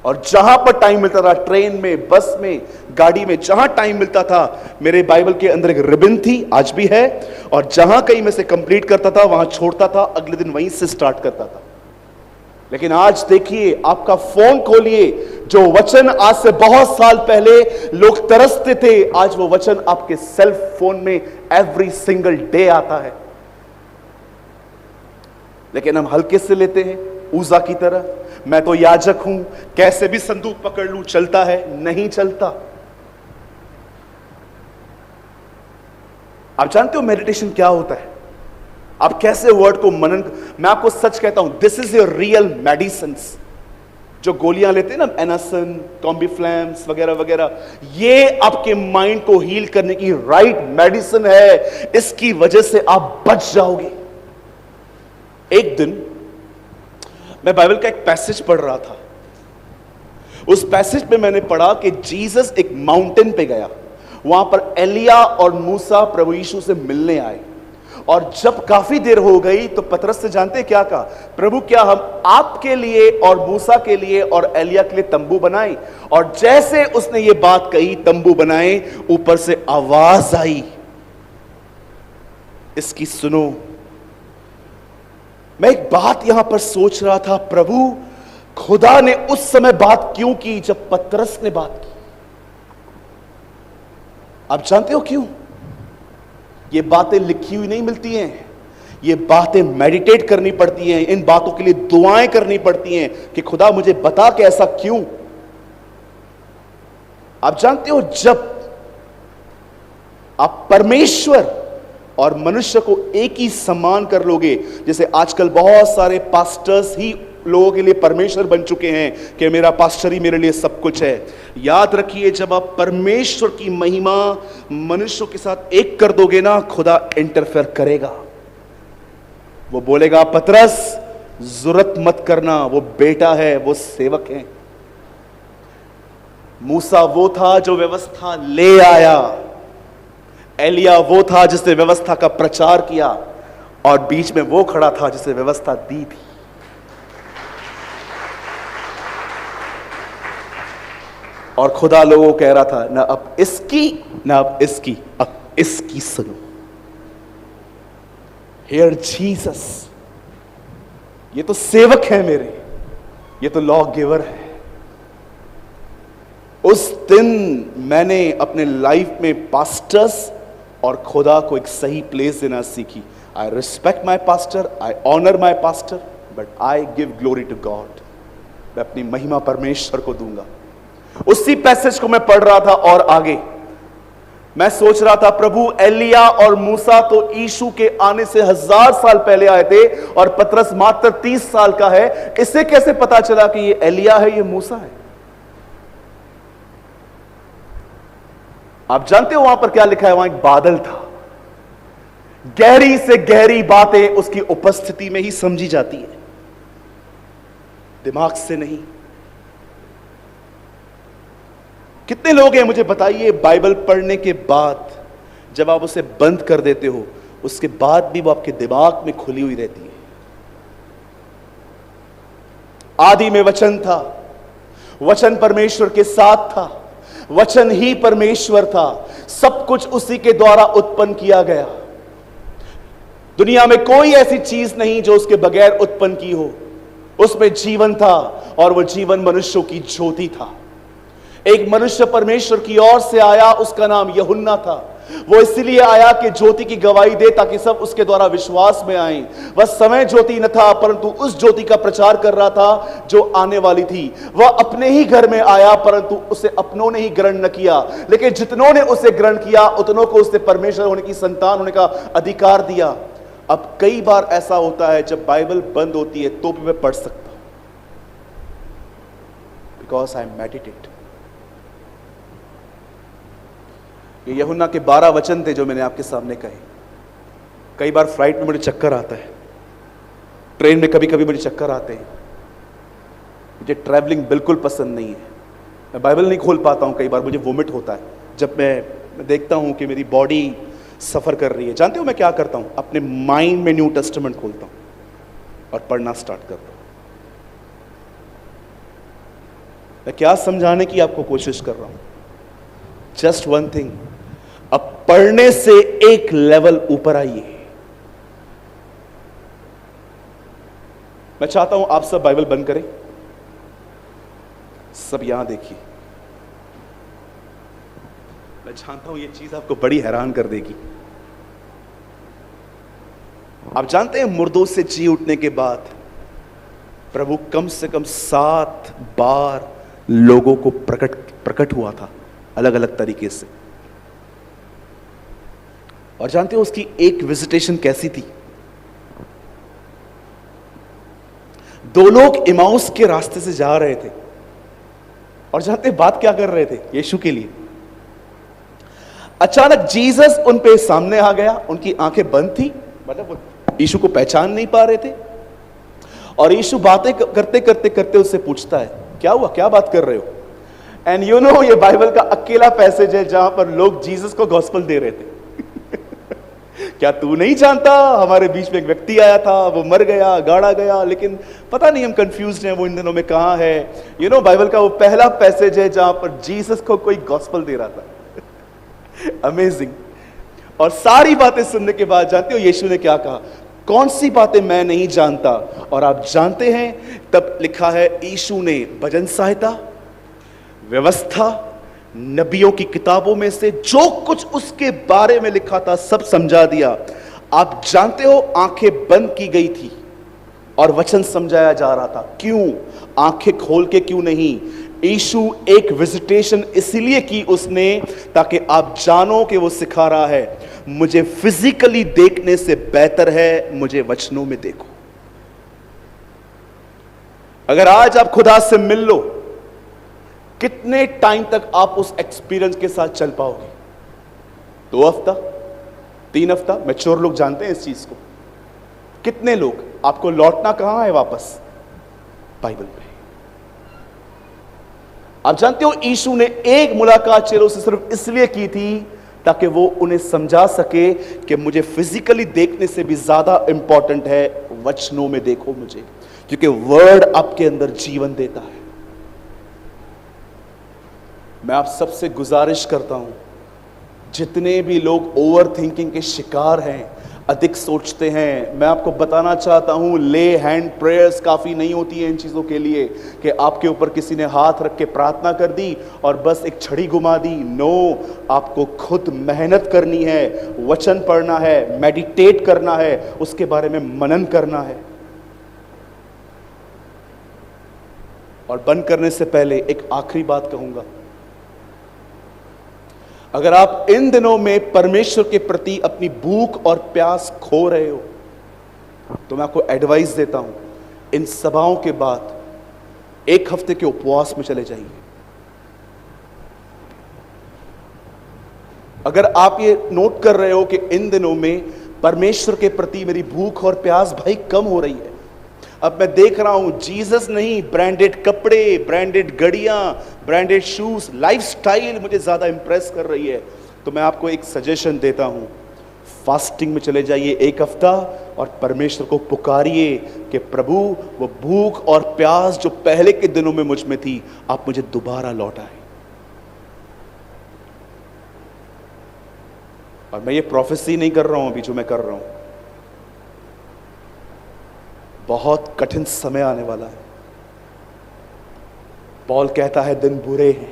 और जहां पर टाइम मिलता था, ट्रेन में, बस में, गाड़ी में, जहां टाइम मिलता था, मेरे बाइबल के अंदर एक रिबन थी, आज भी है, और जहां कहीं मैं से कंप्लीट करता था वहां छोड़ता था, अगले दिन वहीं से स्टार्ट करता था। लेकिन आज देखिए, आपका फोन खोलिए, जो वचन आज से बहुत साल पहले लोग तरसते थे, आज वो वचन आपके सेल्फ फोन में एवरी सिंगल डे आता है। लेकिन हम हल्के से लेते हैं, ऊजा की तरह। मैं तो याजक हूं, कैसे भी संदूक पकड़ लूं, चलता है, नहीं चलता। आप जानते हो मेडिटेशन क्या होता है? आप कैसे वर्ड को मनन, मैं आपको सच कहता हूं, this is your real medicine. जो गोलियां लेते हैं ना, एनासन, कॉम्बिफ्लैम्स वगैरह वगैरह, ये आपके माइंड को हील करने की राइट मेडिसिन है। इसकी वजह से आप बच जाओगे। एक दिन मैं बाइबल का एक पैसेज पढ़ रहा था। उस पैसेज में मैंने पढ़ा कि जीसस एक माउंटेन पे गया, वहां पर एलिया और मूसा प्रभु यीशु से मिलने आए। और जब काफी देर हो गई तो पतरस से जानते क्या कहा? प्रभु, क्या हम आपके लिए और मूसा के लिए और एलिया के लिए तंबू बनाएं? और जैसे उसने ये बात कही, तंबू बनाए, ऊपर से आवाज आई, इसकी सुनो। मैं एक बात यहां पर सोच रहा था, प्रभु खुदा ने उस समय बात क्यों की जब पतरस ने बात की? आप जानते हो क्यों? ये बातें लिखी हुई नहीं मिलती हैं, ये बातें मेडिटेट करनी पड़ती हैं। इन बातों के लिए दुआएं करनी पड़ती हैं कि खुदा मुझे बता कि ऐसा क्यों। आप जानते हो, जब आप परमेश्वर और मनुष्य को एक ही समान कर लोगे, जैसे आजकल बहुत सारे पास्टर्स ही लोगों के लिए परमेश्वर बन चुके हैं कि मेरा पास्टर ही मेरे लिए सब कुछ है। याद रखिए, जब आप परमेश्वर की महिमा मनुष्यों के साथ एक कर दोगे ना, खुदा इंटरफेयर करेगा। वो बोलेगा, पतरस जरूरत मत करना, वो बेटा है, वो सेवक है। मूसा वो था जो व्यवस्था ले आया, एलिया वो था जिसने व्यवस्था का प्रचार किया, और बीच में वो खड़ा था जिसने व्यवस्था दी थी। और खुदा लोगों को कह रहा था, ना अब इसकी, ना अब इसकी, अब इसकी सुनो। हियर जीसस, ये तो सेवक है मेरे, ये तो लॉ गिवर है। उस दिन मैंने अपने लाइफ में पास्टर्स और खुदा को एक सही प्लेस देना सीखी। I respect my pastor, I honour my pastor, but I give glory to God. मैं अपनी महिमा परमेश्वर को दूंगा। उसी पैसेज को मैं पढ़ रहा था, और आगे मैं सोच रहा था, प्रभु एलिया और मूसा तो यीशु के आने से 1000 साल पहले आए थे, और पतरस मात्र 30 साल का है। इससे कैसे पता चला कि ये एलिया है, ये मूसा है? आप जानते हो वहां पर क्या लिखा है? वहां एक बादल था। गहरी से गहरी बातें उसकी उपस्थिति में ही समझी जाती है, दिमाग से नहीं। कितने लोग हैं मुझे बताइए, बाइबल पढ़ने के बाद जब आप उसे बंद कर देते हो, उसके बाद भी वो आपके दिमाग में खुली हुई रहती है। आदि में वचन था, वचन परमेश्वर के साथ था, वचन ही परमेश्वर था, सब कुछ उसी के द्वारा उत्पन्न किया गया। दुनिया में कोई ऐसी चीज नहीं जो उसके बगैर उत्पन्न की हो। उसमें जीवन था, और वह जीवन मनुष्यों की ज्योति था। एक मनुष्य परमेश्वर की ओर से आया, उसका नाम यूहन्ना था। वो इसलिए आया कि ज्योति की गवाही दे ताकि सब उसके द्वारा विश्वास में आए। वह समय ज्योति न था, परंतु उस ज्योति का प्रचार कर रहा था जो आने वाली थी। वह अपने ही घर में आया, परंतु उसे अपनों ने ही ग्रहण न किया, लेकिन जितनों ने उसे ग्रहण किया उतनों को उसने परमेश्वर होने की संतान होने का अधिकार दिया। अब कई बार ऐसा होता है जब बाइबल बंद होती है तो भी मैं पढ़ सकता हूं, बिकॉज आई मेडिटेट। ये यूहन्ना के 12 वचन थे जो मैंने आपके सामने कहे। कई बार फ्लाइट में मुझे चक्कर आता है, ट्रेन में कभी कभी मुझे चक्कर आते हैं। मुझे ट्रैवलिंग बिल्कुल पसंद नहीं है, मैं बाइबल नहीं खोल पाता हूं। कई बार मुझे वोमिट होता है जब मैं देखता हूं कि मेरी बॉडी सफर कर रही है। जानते हो मैं क्या करता हूं? अपने माइंड में न्यू टेस्टामेंट खोलता हूं और पढ़ना स्टार्ट करता हूं। मैं क्या समझाने की आपको कोशिश कर रहा हूं? जस्ट वन थिंग, अब पढ़ने से एक लेवल ऊपर आइए। मैं चाहता हूं आप सब बाइबल बंद करें, सब यहां देखिए। मैं जानता हूं ये चीज आपको बड़ी हैरान कर देगी। आप जानते हैं मुर्दों से जी उठने के बाद प्रभु कम से कम 7 बार लोगों को प्रकट हुआ था अलग अलग तरीके से। और जानते हो उसकी एक विजिटेशन कैसी थी? 2 लोग इमाउस के रास्ते से जा रहे थे और जानते बात क्या कर रहे थे यीशु के लिए। अचानक जीसस उन पे सामने आ गया, उनकी आंखें बंद थी, मतलब वो यीशु को पहचान नहीं पा रहे थे। और यीशु बातें करते करते करते उससे पूछता है, क्या हुआ, क्या बात कर रहे हो? एंड यू नो ये बाइबल का अकेला पैसेज है जहां पर लोग जीसस को गॉस्पेल दे रहे थे। क्या तू नहीं जानता, हमारे बीच में एक व्यक्ति आया था, वो मर गया, गाड़ा गया, लेकिन पता नहीं हम कंफ्यूज्ड हैं वो इन दिनों में कहां है। यू नो बाइबल का वो पहला पैसेज है जहां पर जीसस को कोई गॉस्पेल दे रहा था। अमेजिंग। और सारी बातें सुनने के बाद जानते हो यीशु ने क्या कहा? कौन सी बातें मैं नहीं जानता। और आप जानते हैं तब लिखा है यीशु ने भजन संहिता, व्यवस्था, नबियों की किताबों में से जो कुछ उसके बारे में लिखा था सब समझा दिया। आप जानते हो आंखें बंद की गई थी और वचन समझाया जा रहा था। क्यों? आंखें खोल के क्यों नहीं? यीशु एक विजिटेशन इसलिए की उसने ताकि आप जानो कि वो सिखा रहा है मुझे फिजिकली देखने से बेहतर है मुझे वचनों में देखो। अगर आज आप खुदा से मिल लो, कितने टाइम तक आप उस एक्सपीरियंस के साथ चल पाओगे? 2 हफ्ता, 3 हफ्ता? मैच्योर लोग जानते हैं इस चीज को। कितने लोग? आपको लौटना कहां है वापस? बाइबल पे। आप जानते हो यीशु ने एक मुलाकात चेलों से सिर्फ इसलिए की थी ताकि वो उन्हें समझा सके कि मुझे फिजिकली देखने से भी ज्यादा इंपॉर्टेंट है वचनों में देखो मुझे, क्योंकि वर्ड आपके अंदर जीवन देता है। मैं आप सबसे गुजारिश करता हूं, जितने भी लोग ओवर थिंकिंग के शिकार हैं, अधिक सोचते हैं, मैं आपको बताना चाहता हूं ले हैंड प्रेयर्स काफी नहीं होती हैं इन चीजों के लिए कि आपके ऊपर किसी ने हाथ रख के प्रार्थना कर दी और बस एक छड़ी घुमा दी। नो, आपको खुद मेहनत करनी है, वचन पढ़ना है, मेडिटेट करना है, उसके बारे में मनन करना है। और बंद करने से पहले एक आखिरी बात कहूंगा। अगर आप इन दिनों में परमेश्वर के प्रति अपनी भूख और प्यास खो रहे हो तो मैं आपको एडवाइस देता हूं, इन सभाओं के बाद 1 हफ्ते के उपवास में चले जाइए। अगर आप ये नोट कर रहे हो कि इन दिनों में परमेश्वर के प्रति मेरी भूख और प्यास भाई कम हो रही है, अब मैं देख रहा हूं जीसस नहीं, ब्रांडेड कपड़े, ब्रांडेड गड़ियां, ब्रांडेड शूज, लाइफस्टाइल मुझे ज्यादा इंप्रेस कर रही है, तो मैं आपको एक सजेशन देता हूं, फास्टिंग में चले जाइए 1 हफ्ता और परमेश्वर को पुकारिए कि प्रभु वो भूख और प्यास जो पहले के दिनों में मुझ में थी आप मुझे दोबारा लौटाएं। और मैं ये प्रोफेसी नहीं कर रहा हूं अभी जो मैं कर रहा हूं, बहुत कठिन समय आने वाला है। पौल कहता है दिन बुरे हैं।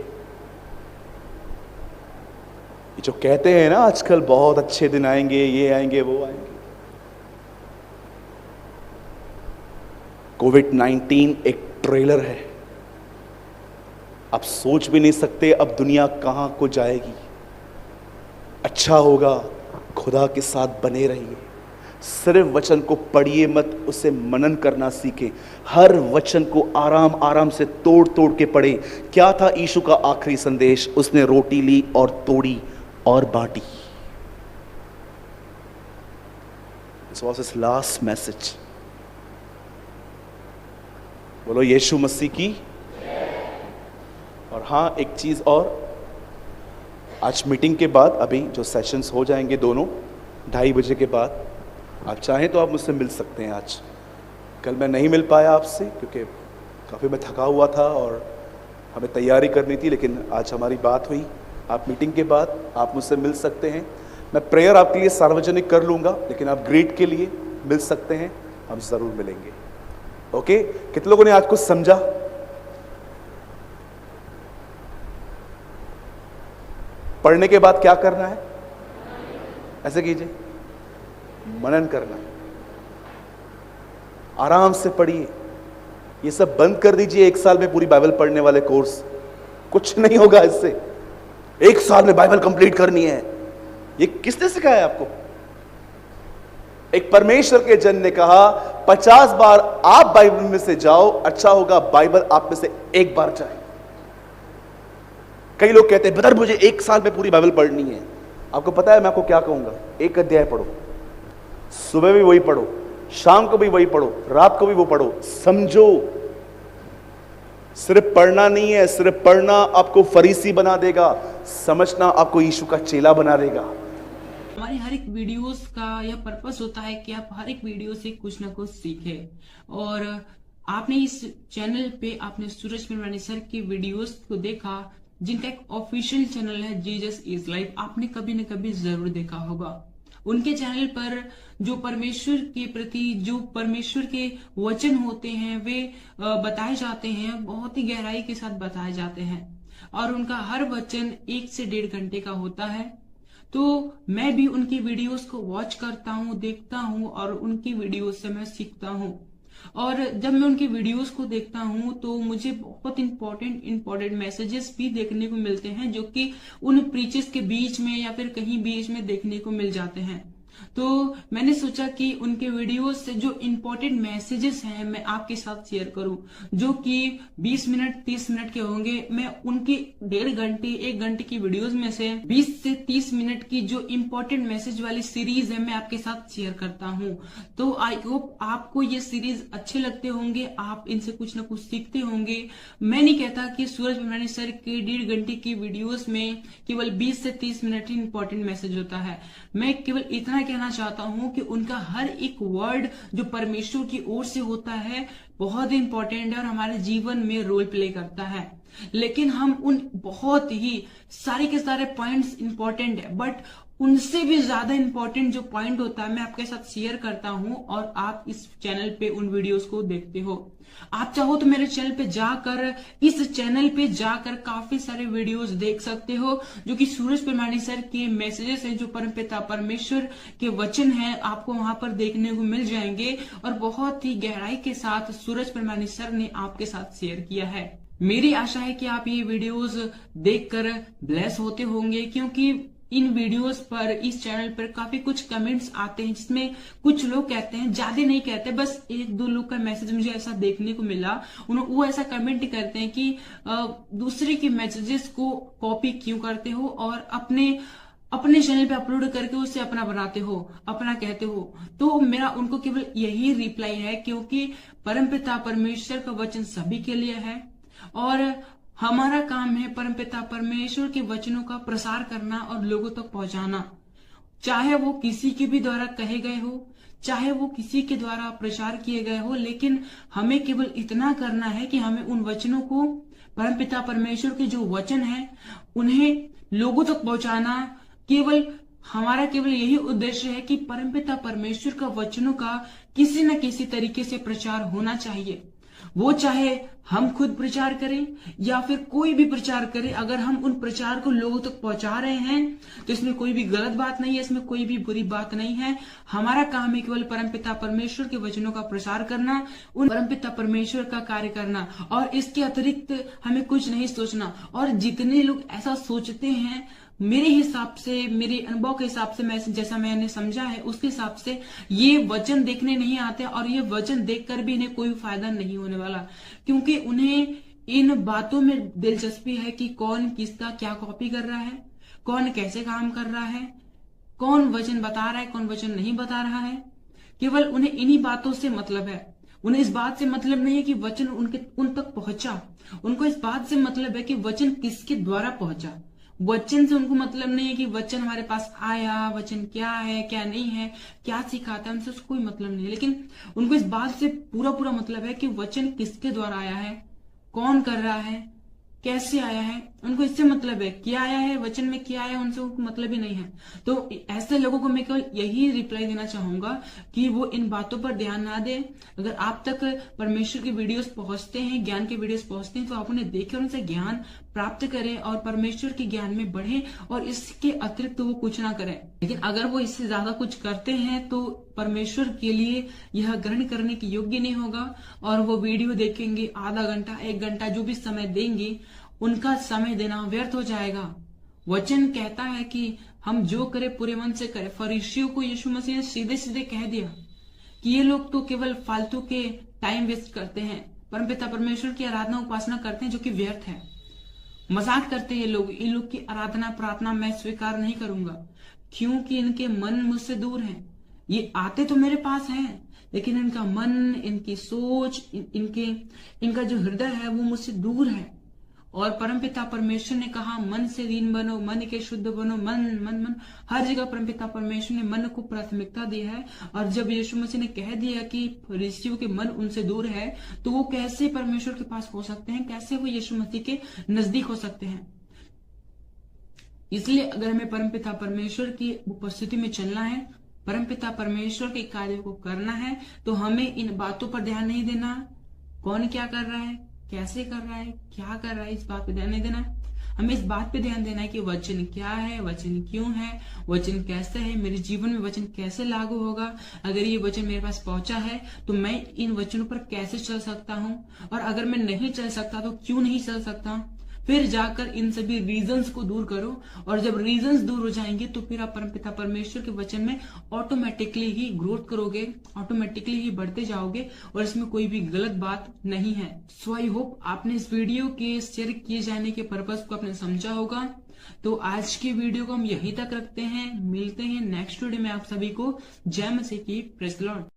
जो कहते हैं ना आजकल बहुत अच्छे दिन आएंगे, ये आएंगे, वो आएंगे। कोविड-19 एक ट्रेलर है। आप सोच भी नहीं सकते अब दुनिया कहां को जाएगी। अच्छा होगा, खुदा के साथ बने रहिए। सिर्फ वचन को पढ़िए मत, उसे मनन करना सीखें। हर वचन को आराम आराम से तोड़ तोड़ के पढ़े। क्या था यीशु का आखिरी संदेश? उसने रोटी ली और तोड़ी और बांटी। This was his last message. बोलो यीशु मसीह की। और हाँ, एक चीज और, आज मीटिंग के बाद अभी जो सेशंस हो जाएंगे दोनों 2:30 बजे के बाद, आप चाहें तो आप मुझसे मिल सकते हैं। आज कल मैं नहीं मिल पाया आपसे क्योंकि काफ़ी मैं थका हुआ था और हमें तैयारी करनी थी, लेकिन आज हमारी बात हुई। आप मीटिंग के बाद आप मुझसे मिल सकते हैं। मैं प्रेयर आपके लिए सार्वजनिक कर लूँगा, लेकिन आप ग्रीट के लिए मिल सकते हैं। हम ज़रूर मिलेंगे। ओके? कितने लोगों ने आज कुछ समझा? पढ़ने के बाद क्या करना है? ऐसे कीजिए, मनन करना। आराम से पढ़िए। ये सब बंद कर दीजिए। 1 साल में पूरी बाइबल पढ़ने वाले कोर्स, कुछ नहीं होगा इससे। 1 साल में बाइबल कंप्लीट करनी है, ये किसने सिखाया आपको? एक परमेश्वर के जन ने कहा 50 बार आप बाइबल में से जाओ, अच्छा होगा बाइबल आप में से 1 बार जाए। कई लोग कहते हैं ब्रदर मुझे 1 साल में पूरी बाइबल पढ़नी है। आपको पता है मैं आपको क्या कहूंगा? 1 अध्याय पढ़ो, सुबह भी वही पढ़ो, शाम को भी वही पढ़ो, रात को भी वो पढ़ो। समझो, सिर्फ पढ़ना नहीं है। सिर्फ पढ़ना आपको फरीसी बना देगा, समझना आपको यीशु का चेला बना देगा। हमारी हर एक वीडियोस का यह पर्पस होता है कि आप हर एक वीडियो से कुछ ना कुछ सीखें। और आपने इस चैनल पे आपने सूरज पिरवानी सर की वीडियोस को देखा, जिनका एक ऑफिशियल चैनल है जीसस इज लाइफ, आपने कभी न कभी जरूर देखा होगा। उनके चैनल पर जो परमेश्वर के प्रति, जो परमेश्वर के वचन होते हैं, वे बताए जाते हैं, बहुत ही गहराई के साथ बताए जाते हैं। और उनका हर वचन 1 से 1.5 घंटे का होता है। तो मैं भी उनकी वीडियोस को वॉच करता हूँ, देखता हूँ और उनकी वीडियोस से मैं सीखता हूँ। और जब मैं उनकी वीडियोस को देखता हूँ तो मुझे बहुत इंपॉर्टेंट मैसेजेस भी देखने को मिलते हैं, जो कि उन प्रीचेस के बीच में या फिर कहीं बीच में देखने को मिल जाते हैं। तो मैंने सोचा कि उनके वीडियोस से जो इम्पोर्टेंट मैसेजेस हैं मैं आपके साथ शेयर करूं, जो कि 20 मिनट 30 मिनट के होंगे। मैं उनकी 1.5 घंटे 1 घंटे की वीडियोस में से 20 से 30 मिनट की जो इम्पोर्टेंट मैसेज वाली सीरीज है मैं आपके साथ शेयर करता हूं। तो आई होप आपको ये सीरीज अच्छे लगते होंगे, आप इनसे कुछ ना कुछ सीखते होंगे। मैं नहीं कहता कि सूरज पिरवानी सर के 1.5 घंटे की वीडियोस में केवल 20 से 30 मिनट ही इम्पोर्टेंट मैसेज होता है। मैं केवल इतना कहना चाहता हूं कि उनका हर एक वर्ड जो परमेश्वर की ओर से होता है बहुत ही इंपॉर्टेंट है और हमारे जीवन में रोल प्ले करता है। लेकिन हम उन बहुत ही सारे के सारे पॉइंट्स इंपॉर्टेंट है, बट उनसे भी ज्यादा इंपॉर्टेंट जो पॉइंट होता है मैं आपके साथ शेयर करता हूं और आप इस चैनल पे उन वीडियोस को देखते हो। आप चाहो तो मेरे चैनल पे जाकर, इस चैनल पे जाकर काफी सारे वीडियोस देख सकते हो, जो कि सूरज पिरवानी सर के मैसेजेस हैं, जो परमपिता परमेश्वर के वचन हैं, आपको वहां पर देखने को मिल जाएंगे और बहुत ही गहराई के साथ सूरज पिरवानी सर ने आपके साथ शेयर किया है। मेरी आशा है कि आप ये वीडियोस देखकर ब्लेस होते होंगे, क्योंकि इन वीडियोस पर, इस चैनल पर काफी कुछ कमेंट्स आते हैं जिसमें कुछ लोग कहते हैं, ज्यादा नहीं कहते, बस 1-2 लोग का मैसेज मुझे ऐसा देखने को मिला, वो ऐसा कमेंट करते हैं कि दूसरे के मैसेजेस को कॉपी क्यों करते हो और अपने चैनल पे अपलोड करके उसे अपना बनाते हो, अपना कहते हो। तो मेरा उनको केवल यही रिप्लाई है, क्योंकि परमपिता परमेश्वर का वचन सभी के लिए है और हमारा काम है परमपिता परमेश्वर के वचनों का प्रसार करना और लोगों तक पहुंचाना, चाहे वो किसी के भी द्वारा कहे गए हो, चाहे वो किसी के द्वारा प्रचार किए गए हो। लेकिन हमें केवल इतना करना है कि हमें उन वचनों को, परमपिता परमेश्वर के जो वचन है, उन्हें लोगों तक पहुंचाना। हमारा केवल यही उद्देश्य है कि परमपिता परमेश्वर का वचनों का किसी न किसी तरीके से प्रचार होना चाहिए। वो चाहे हम खुद प्रचार करें या फिर कोई भी प्रचार करे, अगर हम उन प्रचार को लोगों तक पहुंचा रहे हैं तो इसमें कोई भी गलत बात नहीं है, इसमें कोई भी बुरी बात नहीं है। हमारा काम है केवल परमपिता परमेश्वर के वचनों का प्रसार करना, उन परमपिता परमेश्वर का कार्य करना, और इसके अतिरिक्त हमें कुछ नहीं सोचना। और जितने लोग ऐसा सोचते हैं, मेरे हिसाब से, मेरे अनुभव के हिसाब से, मैं जैसा मैंने समझा है उसके हिसाब से ये वचन देखने नहीं आते, और ये वचन देखकर भी इन्हें कोई फायदा नहीं होने वाला, क्योंकि उन्हें इन बातों में दिलचस्पी है कि कौन किसका क्या कॉपी कर रहा है, कौन कैसे काम कर रहा है, कौन वचन बता रहा है, कौन वचन नहीं बता रहा है। केवल उन्हें इन्हीं बातों से मतलब है। उन्हें इस बात से मतलब नहीं है कि वचन उन तक पहुंचा, उनको इस बात से मतलब है कि वचन किसके द्वारा पहुंचा। वचन से उनको मतलब नहीं है कि वचन हमारे पास आया, वचन क्या है क्या नहीं है, क्या सिखाता है, उनसे उसको कोई मतलब नहीं है। लेकिन उनको इस बात से पूरा मतलब है कि वचन किसके द्वारा आया है, कौन कर रहा है, कैसे आया है, उनको इससे मतलब है। क्या आया है, वचन में क्या आया, उनसे उनको मतलब ही नहीं है। तो ऐसे लोगों को मैं केवल यही रिप्लाई देना चाहूंगा कि वो इन बातों पर ध्यान ना दें। अगर आप तक परमेश्वर की वीडियोस पहुंचते हैं, ज्ञान के वीडियोस पहुंचते हैं, तो आप उन्हें देखें, उनसे ज्ञान प्राप्त करें और परमेश्वर के ज्ञान में बढ़ें, और इसके अतिरिक्त वो कुछ ना करें। लेकिन अगर वो इससे ज्यादा कुछ करते हैं तो परमेश्वर के लिए यह ग्रहण करने के योग्य नहीं होगा, और वो वीडियो देखेंगे आधा घंटा 1 घंटा जो भी समय देंगे, उनका समय देना व्यर्थ हो जाएगा। वचन कहता है कि हम जो करें पूरे मन से करें। फरीसियों को यीशु मसीह ने सीधे सीधे कह दिया कि ये लोग तो केवल फालतू के टाइम वेस्ट करते हैं, परमपिता परमेश्वर की आराधना उपासना करते हैं जो कि व्यर्थ है। मजाक करते हैं ये लोग, इन लोग की आराधना प्रार्थना मैं स्वीकार नहीं करूंगा, क्योंकि इनके मन मुझसे दूर हैं। ये आते तो मेरे पास हैं, लेकिन इनका मन, इनकी सोच, इनका जो हृदय है वो मुझसे दूर है। और परमपिता परमेश्वर ने कहा मन से दीन बनो, मन के शुद्ध बनो। मन मन मन हर जगह परमपिता परमेश्वर ने मन को प्राथमिकता दी है। और जब यीशु मसीह ने कह दिया कि फरीसियों के मन उनसे दूर है, तो वो कैसे परमेश्वर के पास हो सकते हैं, कैसे वो यीशु मसीह के नजदीक हो सकते हैं। इसलिए अगर हमें परमपिता परमेश्वर की उपस्थिति में चलना है, परमपिता परमेश्वर के कार्य को करना है, तो हमें इन बातों पर ध्यान नहीं देना, कौन क्या कर रहा है, कैसे कर रहा है, क्या कर रहा है, इस बात पे ध्यान नहीं देना। हमें इस बात पे ध्यान देना है कि वचन क्या है, वचन क्यों है, वचन कैसे है, मेरे जीवन में वचन कैसे लागू होगा। अगर ये वचन मेरे पास पहुंचा है तो मैं इन वचनों पर कैसे चल सकता हूं, और अगर मैं नहीं चल सकता तो क्यों नहीं चल सकता। फिर जाकर इन सभी रीजंस को दूर करो, और जब रीजंस दूर हो जाएंगे तो फिर आप परमपिता परमेश्वर के वचन में ऑटोमेटिकली ही ग्रोथ करोगे, ऑटोमेटिकली ही बढ़ते जाओगे, और इसमें कोई भी गलत बात नहीं है। सो आई होप आपने इस वीडियो के शेयर किए जाने के पर्पस को आपने समझा होगा। तो आज की वीडियो को हम यहीं तक रखते हैं, मिलते हैं नेक्स्ट वीडियो में आप सभी को। जय मसीह की, प्रेज़ द लॉर्ड।